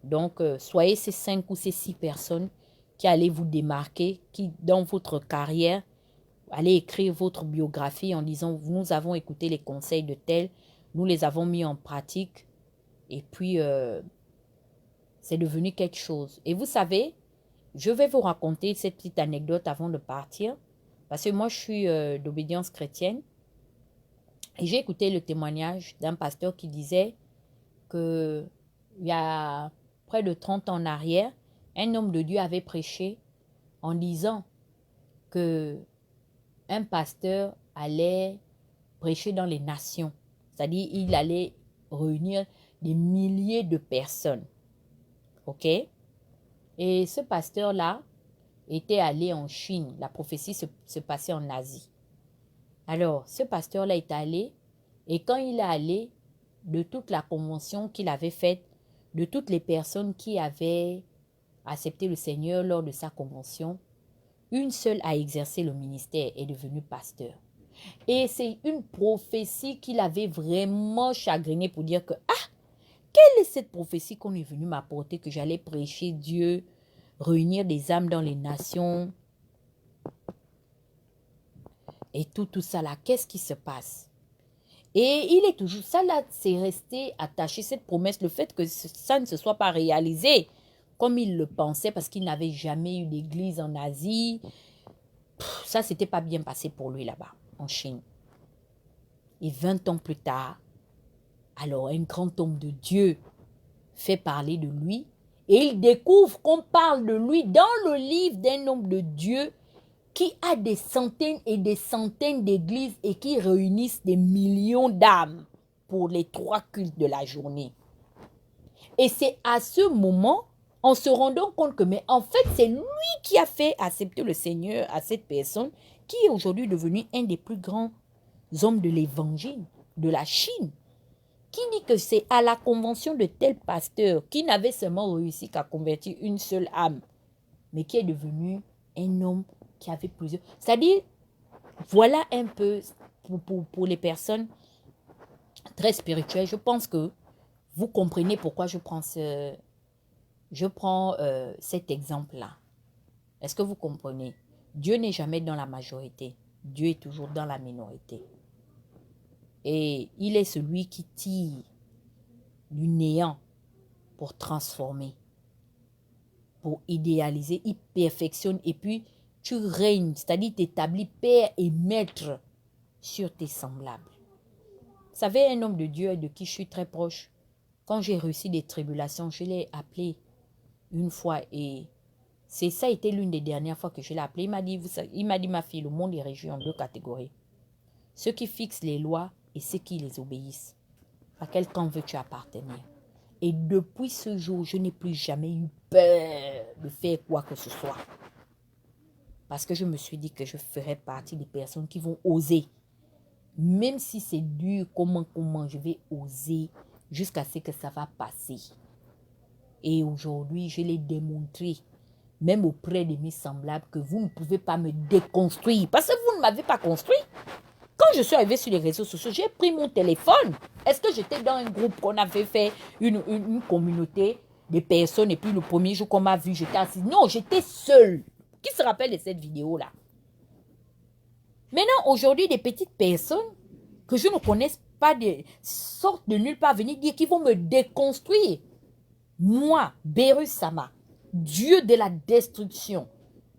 Donc, soyez ces 5 ou ces 6 personnes qui allez vous démarquer, qui dans votre carrière, allez écrire votre biographie en disant, nous avons écouté les conseils de tel, nous les avons mis en pratique et puis c'est devenu quelque chose. Et vous savez, je vais vous raconter cette petite anecdote avant de partir parce que moi je suis d'obédience chrétienne et j'ai écouté le témoignage d'un pasteur qui disait que il y a près de 30 ans en arrière, un homme de Dieu avait prêché en disant que un pasteur allait prêcher dans les nations. C'est-à-dire, il allait réunir des milliers de personnes. OK? Et ce pasteur-là était allé en Chine. La prophétie se passait en Asie. Alors, ce pasteur-là est allé, et quand il est allé, de toute la convention qu'il avait faite, de toutes les personnes qui avaient accepté le Seigneur lors de sa convention, une seule a exercé le ministère, est devenue pasteur. Et c'est une prophétie qu'il avait vraiment chagriné pour dire que, quelle est cette prophétie qu'on est venu m'apporter, que j'allais prêcher Dieu, réunir des âmes dans les nations, et tout ça là, qu'est-ce qui se passe? Et il est toujours, ça là, c'est resté attaché, cette promesse, le fait que ça ne se soit pas réalisé comme il le pensait, parce qu'il n'avait jamais eu d'église en Asie. Ça, c'était pas bien passé pour lui là-bas, en Chine. Et 20 ans plus tard, alors un grand homme de Dieu fait parler de lui, et il découvre qu'on parle de lui dans le livre d'un homme de Dieu qui a des centaines et des centaines d'églises et qui réunissent des millions d'âmes pour les 3 cultes de la journée. Et c'est à ce moment, en se rendant compte que, mais en fait, c'est lui qui a fait accepter le Seigneur à cette personne qui est aujourd'hui devenu un des plus grands hommes de l'évangile de la Chine. Qui dit que c'est à la convention de tel pasteur qui n'avait seulement réussi qu'à convertir une seule âme, mais qui est devenu un homme qui avait plusieurs. C'est-à-dire, voilà un peu pour les personnes très spirituelles. Je pense que vous comprenez pourquoi je prends cet exemple-là. Est-ce que vous comprenez? Dieu n'est jamais dans la majorité. Dieu est toujours dans la minorité. Et il est celui qui tire du néant pour transformer, pour idéaliser, il perfectionne et puis tu règnes, c'est-à-dire t'établis père et maître sur tes semblables. Vous savez, un homme de Dieu de qui je suis très proche, quand j'ai réussi des tribulations, je l'ai appelé une fois et ça a été l'une des dernières fois que je l'ai appelé. Il m'a dit, ma fille, le monde est régi en 2 catégories. Ceux qui fixent les lois et ceux qui les obéissent. À quel camp veux-tu appartenir? Et depuis ce jour, je n'ai plus jamais eu peur de faire quoi que ce soit. Parce que je me suis dit que je ferais partie des personnes qui vont oser. Même si c'est dur, comment je vais oser jusqu'à ce que ça va passer. Et aujourd'hui, je l'ai démontré, même auprès de mes semblables, que vous ne pouvez pas me déconstruire. Parce que vous ne m'avez pas construit. Quand je suis arrivée sur les réseaux sociaux, j'ai pris mon téléphone. Est-ce que j'étais dans un groupe qu'on avait fait, une communauté de personnes, et puis le premier jour qu'on m'a vu, j'étais assise. Non, j'étais seule. Qui se rappelle de cette vidéo-là? Maintenant, aujourd'hui, des petites personnes que je ne connais pas, sortent de nulle part venir dire qu'ils vont me déconstruire. Moi, Beru Sama, Dieu de la destruction,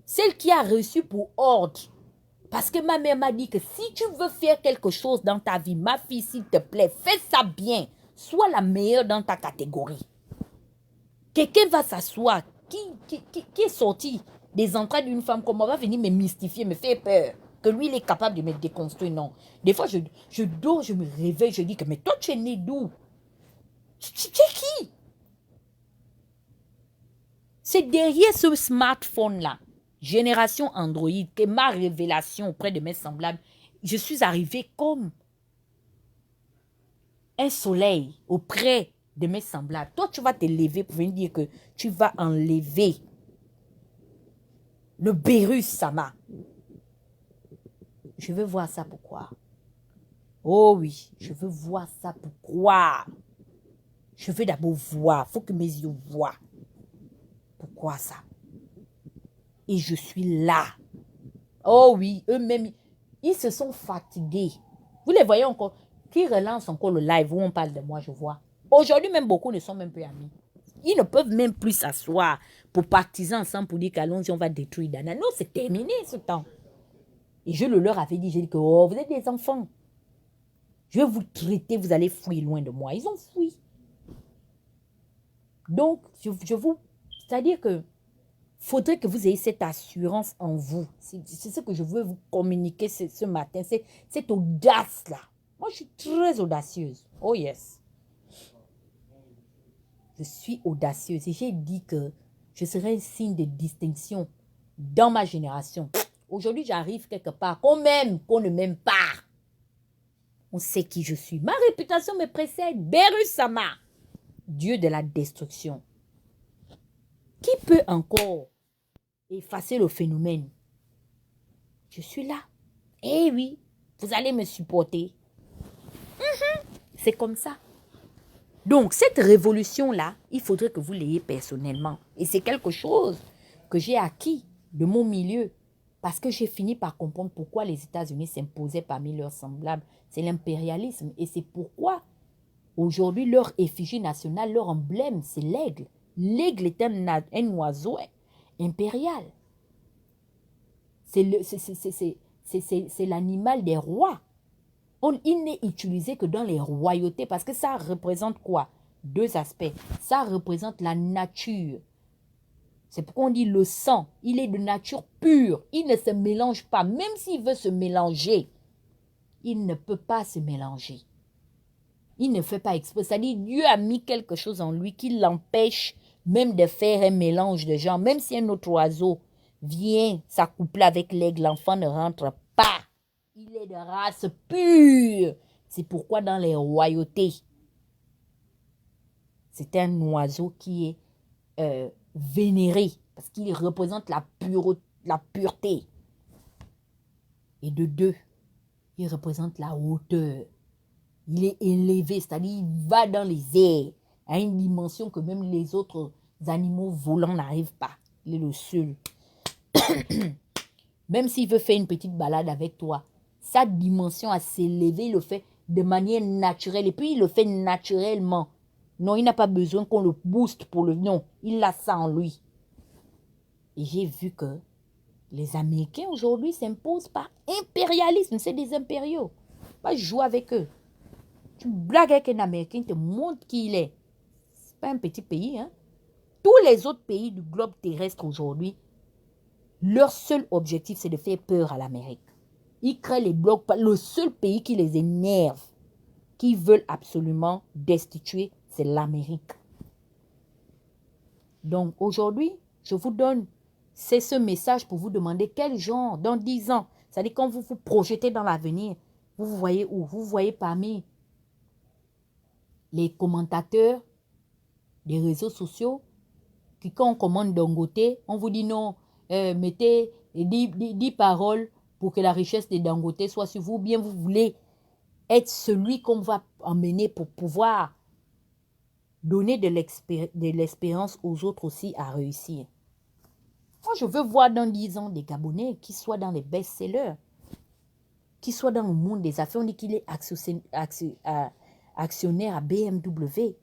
celle qui a reçu pour ordre Parce que ma mère m'a dit que si tu veux faire quelque chose dans ta vie, ma fille, s'il te plaît, fais ça bien. Sois la meilleure dans ta catégorie. Quelqu'un va s'asseoir, qui est sorti des entrailles d'une femme comme moi, va venir me mystifier, me faire peur. Que lui, il est capable de me déconstruire. Non. Des fois, je dors, je me réveille, je dis que, mais toi, tu es né d'où? Tu es qui? C'est derrière ce smartphone-là, génération Android, que ma révélation auprès de mes semblables, je suis arrivée comme un soleil auprès de mes semblables. Toi, tu vas te lever pour venir dire que tu vas enlever le Bérus Sama. Je veux voir ça pourquoi. Oh oui, je veux voir ça pourquoi. Je veux d'abord voir. Il faut que mes yeux voient. Pourquoi ça? Et je suis là. Oh oui, eux-mêmes, ils se sont fatigués. Vous les voyez encore, qui relancent encore le live où on parle de moi, je vois. Aujourd'hui, même beaucoup ne sont même plus amis. Ils ne peuvent même plus s'asseoir pour partager ensemble pour dire qu'allons-y, on va détruire Dana. Non, c'est terminé ce temps. Et je le leur avais dit, j'ai dit que oh, vous êtes des enfants. Je vais vous traiter, vous allez fuir loin de moi. Ils ont fui. Donc, c'est-à-dire que faudrait que vous ayez cette assurance en vous. C'est ce que je veux vous communiquer ce matin. C'est cette audace-là. Moi, je suis très audacieuse. Oh yes. Je suis audacieuse. Et j'ai dit que je serai un signe de distinction dans ma génération. Aujourd'hui, j'arrive quelque part. Qu'on m'aime, qu'on ne m'aime pas. On sait qui je suis. Ma réputation me précède. Bérus Sama. Dieu de la destruction. Qui peut encore effacer le phénomène? Je suis là. Eh oui, vous allez me supporter. C'est comme ça. Donc, cette révolution-là, il faudrait que vous l'ayez personnellement. Et c'est quelque chose que j'ai acquis de mon milieu. Parce que j'ai fini par comprendre pourquoi les États-Unis s'imposaient parmi leurs semblables. C'est l'impérialisme. Et c'est pourquoi, aujourd'hui, leur effigie nationale, leur emblème, c'est l'aigle. L'aigle est un oiseau impérial. C'est l'animal des rois. Il n'est utilisé que dans les royautés parce que ça représente quoi? Deux aspects. Ça représente la nature. C'est pourquoi on dit le sang. Il est de nature pure. Il ne se mélange pas. Même s'il veut se mélanger, il ne peut pas se mélanger. Il ne fait pas exprès. C'est-à-dire Dieu a mis quelque chose en lui qui l'empêche même de faire un mélange de gens. Même si un autre oiseau vient s'accoupler avec l'aigle, l'enfant ne rentre pas. Il est de race pure. C'est pourquoi dans les royautés, c'est un oiseau qui est vénéré parce qu'il représente la pureté. Et de deux, il représente la hauteur. Il est élevé, c'est-à-dire il va dans les airs à une dimension que même les autres animaux volants n'arrivent pas. Il est le seul. Même s'il veut faire une petite balade avec toi, sa dimension à s'élever, il le fait de manière naturelle. Et puis, il le fait naturellement. Non, il n'a pas besoin qu'on le booste pour le... Non, il a ça en lui. Et j'ai vu que les Américains aujourd'hui s'imposent par impérialisme. C'est des impériaux. Pas jouer avec eux. Tu blagues avec un Américain, il te montre qui il est. C'est pas un petit pays, hein. Tous les autres pays du globe terrestre aujourd'hui, leur seul objectif, c'est de faire peur à l'Amérique. Ils créent les blocs. Le seul pays qui les énerve, qui veulent absolument destituer, c'est l'Amérique. Donc aujourd'hui, je vous donne, c'est ce message pour vous demander quel genre, dans 10 ans, c'est-à-dire quand vous vous projetez dans l'avenir, vous voyez où? Vous voyez parmi les commentateurs des réseaux sociaux qui, quand on commande Dangote, on vous dit non, mettez 10 paroles pour que la richesse de Dangote soit sur vous. Bien, vous voulez être celui qu'on va emmener pour pouvoir donner de l'espérance aux autres aussi à réussir. Moi, je veux voir dans 10 ans des Gabonais qui soient dans les best-sellers, qui soient dans le monde des affaires. On dit qu'il est actionnaire à BMW,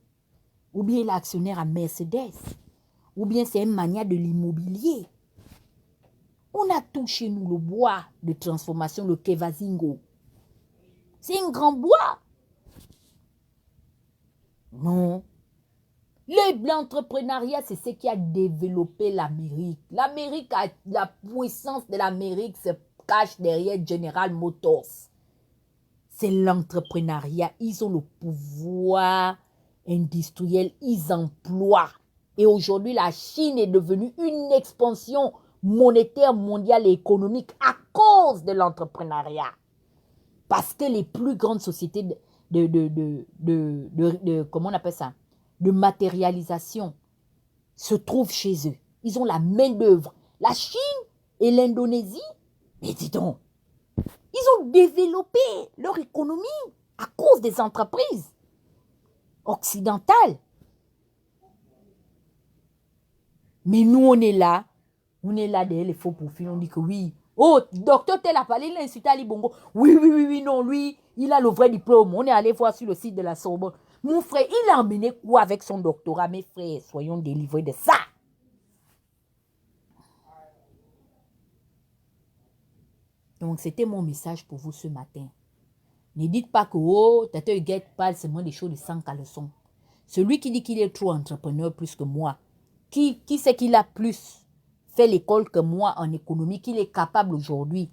ou bien il est actionnaire à Mercedes, ou bien c'est un mania de l'immobilier. On a tout chez nous, le bois de transformation, le Kevazingo. C'est un grand bois. Non. L'entrepreneuriat, c'est ce qui a développé l'Amérique. La puissance de l'Amérique se cache derrière General Motors. C'est l'entrepreneuriat. Ils ont le pouvoir industriel, ils emploient. Et aujourd'hui, la Chine est devenue une expansion monétaire mondiale et économique à cause de l'entrepreneuriat. Parce que les plus grandes sociétés comment on appelle ça, de matérialisation se trouvent chez eux. Ils ont la main d'œuvre. La Chine et l'Indonésie, mais dis donc, ils ont développé leur économie à cause des entreprises occidentales. Mais nous, on est là derrière les faux profils, on dit que oui. Oh, docteur tel a parlé, il a insulté Ali Bongo. Oui, non, lui, il a le vrai diplôme. On est allé voir sur le site de la Sorbonne. Mon frère, il a emmené quoi avec son doctorat? Mes frères, soyons délivrés de ça. Donc, c'était mon message pour vous ce matin. Ne dites pas que, oh, Tata Huguette parle seulement des choses de 100 caleçons. Celui qui dit qu'il est trop entrepreneur plus que moi, qui sait qu'il a plus fait l'école que moi en économie, qu'il est capable aujourd'hui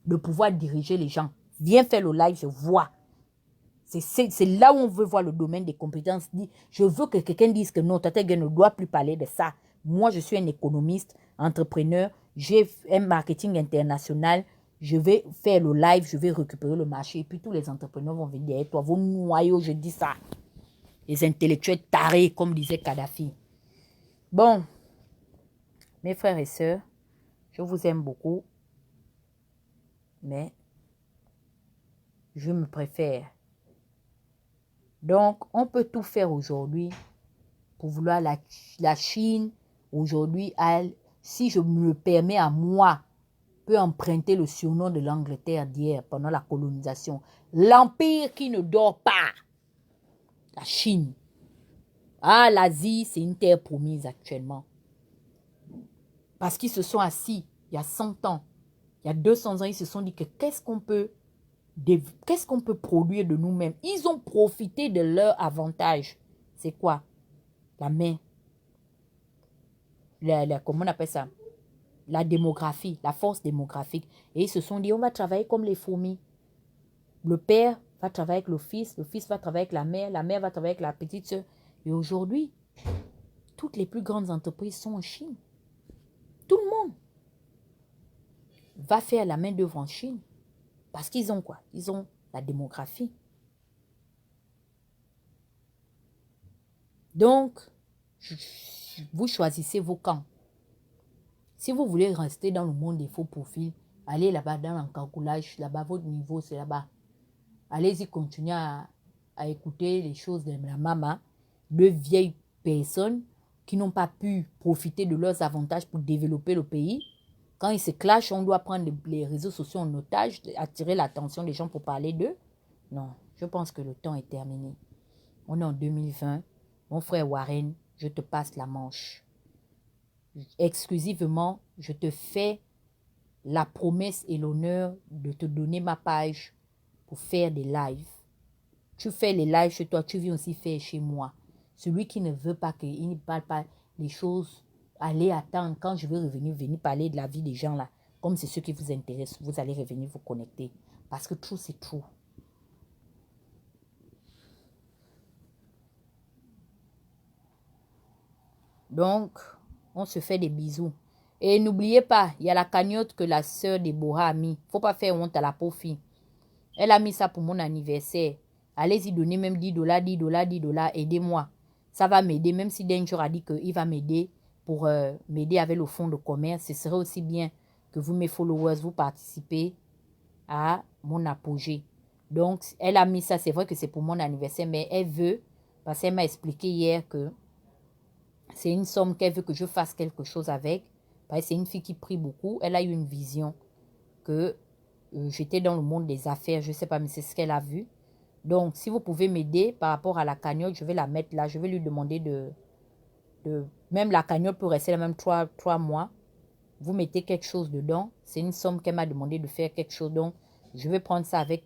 de pouvoir diriger les gens. Viens faire le live, je vois. C'est là où on veut voir le domaine des compétences. Je veux que quelqu'un dise que non, Tata Huguette ne doit plus parler de ça. Moi, je suis un économiste, entrepreneur, j'ai un marketing international. Je vais faire le live, je vais récupérer le marché. Et puis tous les entrepreneurs vont venir derrière toi. Vos noyaux, je dis ça. Les intellectuels tarés, comme disait Kadhafi. Bon, mes frères et sœurs, je vous aime beaucoup. Mais je me préfère. Donc, on peut tout faire aujourd'hui pour vouloir la Chine. Aujourd'hui, si je me le permets à moi, peut emprunter le surnom de l'Angleterre d'hier pendant la colonisation. L'empire qui ne dort pas. La Chine. Ah, l'Asie, c'est une terre promise actuellement. Parce qu'ils se sont assis il y a 100 ans, il y a 200 ans, ils se sont dit que qu'est-ce qu'on peut produire de nous-mêmes. Ils ont profité de leur avantage. C'est quoi? La main. Comment on appelle ça? La démographie, la force démographique. Et ils se sont dit, on va travailler comme les fourmis. Le père va travailler avec le fils va travailler avec la mère va travailler avec la petite soeur. Et aujourd'hui, toutes les plus grandes entreprises sont en Chine. Tout le monde va faire la main d'œuvre en Chine. Parce qu'ils ont quoi? Ils ont la démographie. Donc, vous choisissez vos camps. Si vous voulez rester dans le monde des faux profils, allez là-bas dans l'encarcoulage, là-bas, votre niveau, c'est là-bas. Allez-y, continuez à écouter les choses de la maman, de vieilles personnes qui n'ont pas pu profiter de leurs avantages pour développer le pays. Quand ils se clashent, on doit prendre les réseaux sociaux en otage, attirer l'attention des gens pour parler d'eux. Non, je pense que le temps est terminé. On est en 2020. Mon frère Warren, je te passe la manche. Exclusivement, je te fais la promesse et l'honneur de te donner ma page pour faire des lives. Tu fais les lives chez toi, tu viens aussi faire chez moi. Celui qui ne veut pas qu'il ne parle pas les choses, allez attendre. Quand je vais revenir, venir parler de la vie des gens là. Comme c'est ce qui vous intéresse, vous allez revenir vous connecter. Parce que tout, c'est tout. Donc, on se fait des bisous. Et n'oubliez pas, il y a la cagnotte que la sœur Déborah a mis. Faut pas faire honte à la pauvre fille. Elle a mis ça pour mon anniversaire. Allez-y donner même $10, $10, aidez-moi. Ça va m'aider, même si Danger a dit qu'il va m'aider pour m'aider avec le fonds de commerce. Ce serait aussi bien que vous, mes followers, vous participez à mon apogée. Donc, elle a mis ça. C'est vrai que c'est pour mon anniversaire, mais elle veut, parce qu'elle m'a expliqué hier que c'est une somme qu'elle veut que je fasse quelque chose avec. Parce que c'est une fille qui prie beaucoup. Elle a eu une vision que j'étais dans le monde des affaires. Je ne sais pas, mais c'est ce qu'elle a vu. Donc, si vous pouvez m'aider par rapport à la cagnotte, je vais la mettre là. Je vais lui demander même la cagnotte peut rester la même 3 mois. vous mettez quelque chose dedans. C'est une somme qu'elle m'a demandé de faire quelque chose. Donc, je vais prendre ça avec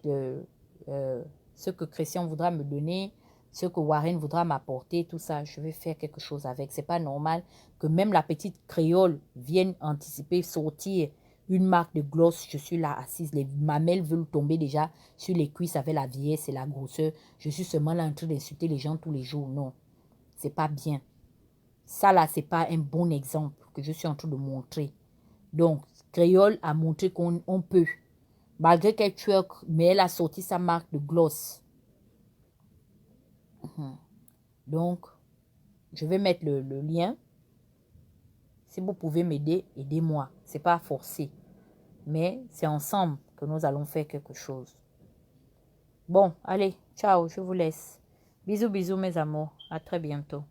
ce que Christian voudra me donner, ce que Warren voudra m'apporter, tout ça. Je vais faire quelque chose avec. C'est pas normal que même la petite créole vienne anticiper, sortir une marque de gloss. Je suis là assise. Les mamelles veulent tomber déjà sur les cuisses avec la vieillesse et la grosseur. Je suis seulement là en train d'insulter les gens tous les jours. Non, c'est pas bien. Ça là, c'est pas un bon exemple que je suis en train de montrer. Donc, Créole a montré qu'on peut. Malgré qu'elle twerk, mais elle a sorti sa marque de gloss. Donc, je vais mettre le lien. Si vous pouvez m'aider, aidez-moi. C'est pas forcé. Mais c'est ensemble que nous allons faire quelque chose. Bon, allez, ciao, je vous laisse. Bisous, bisous mes amours. À très bientôt.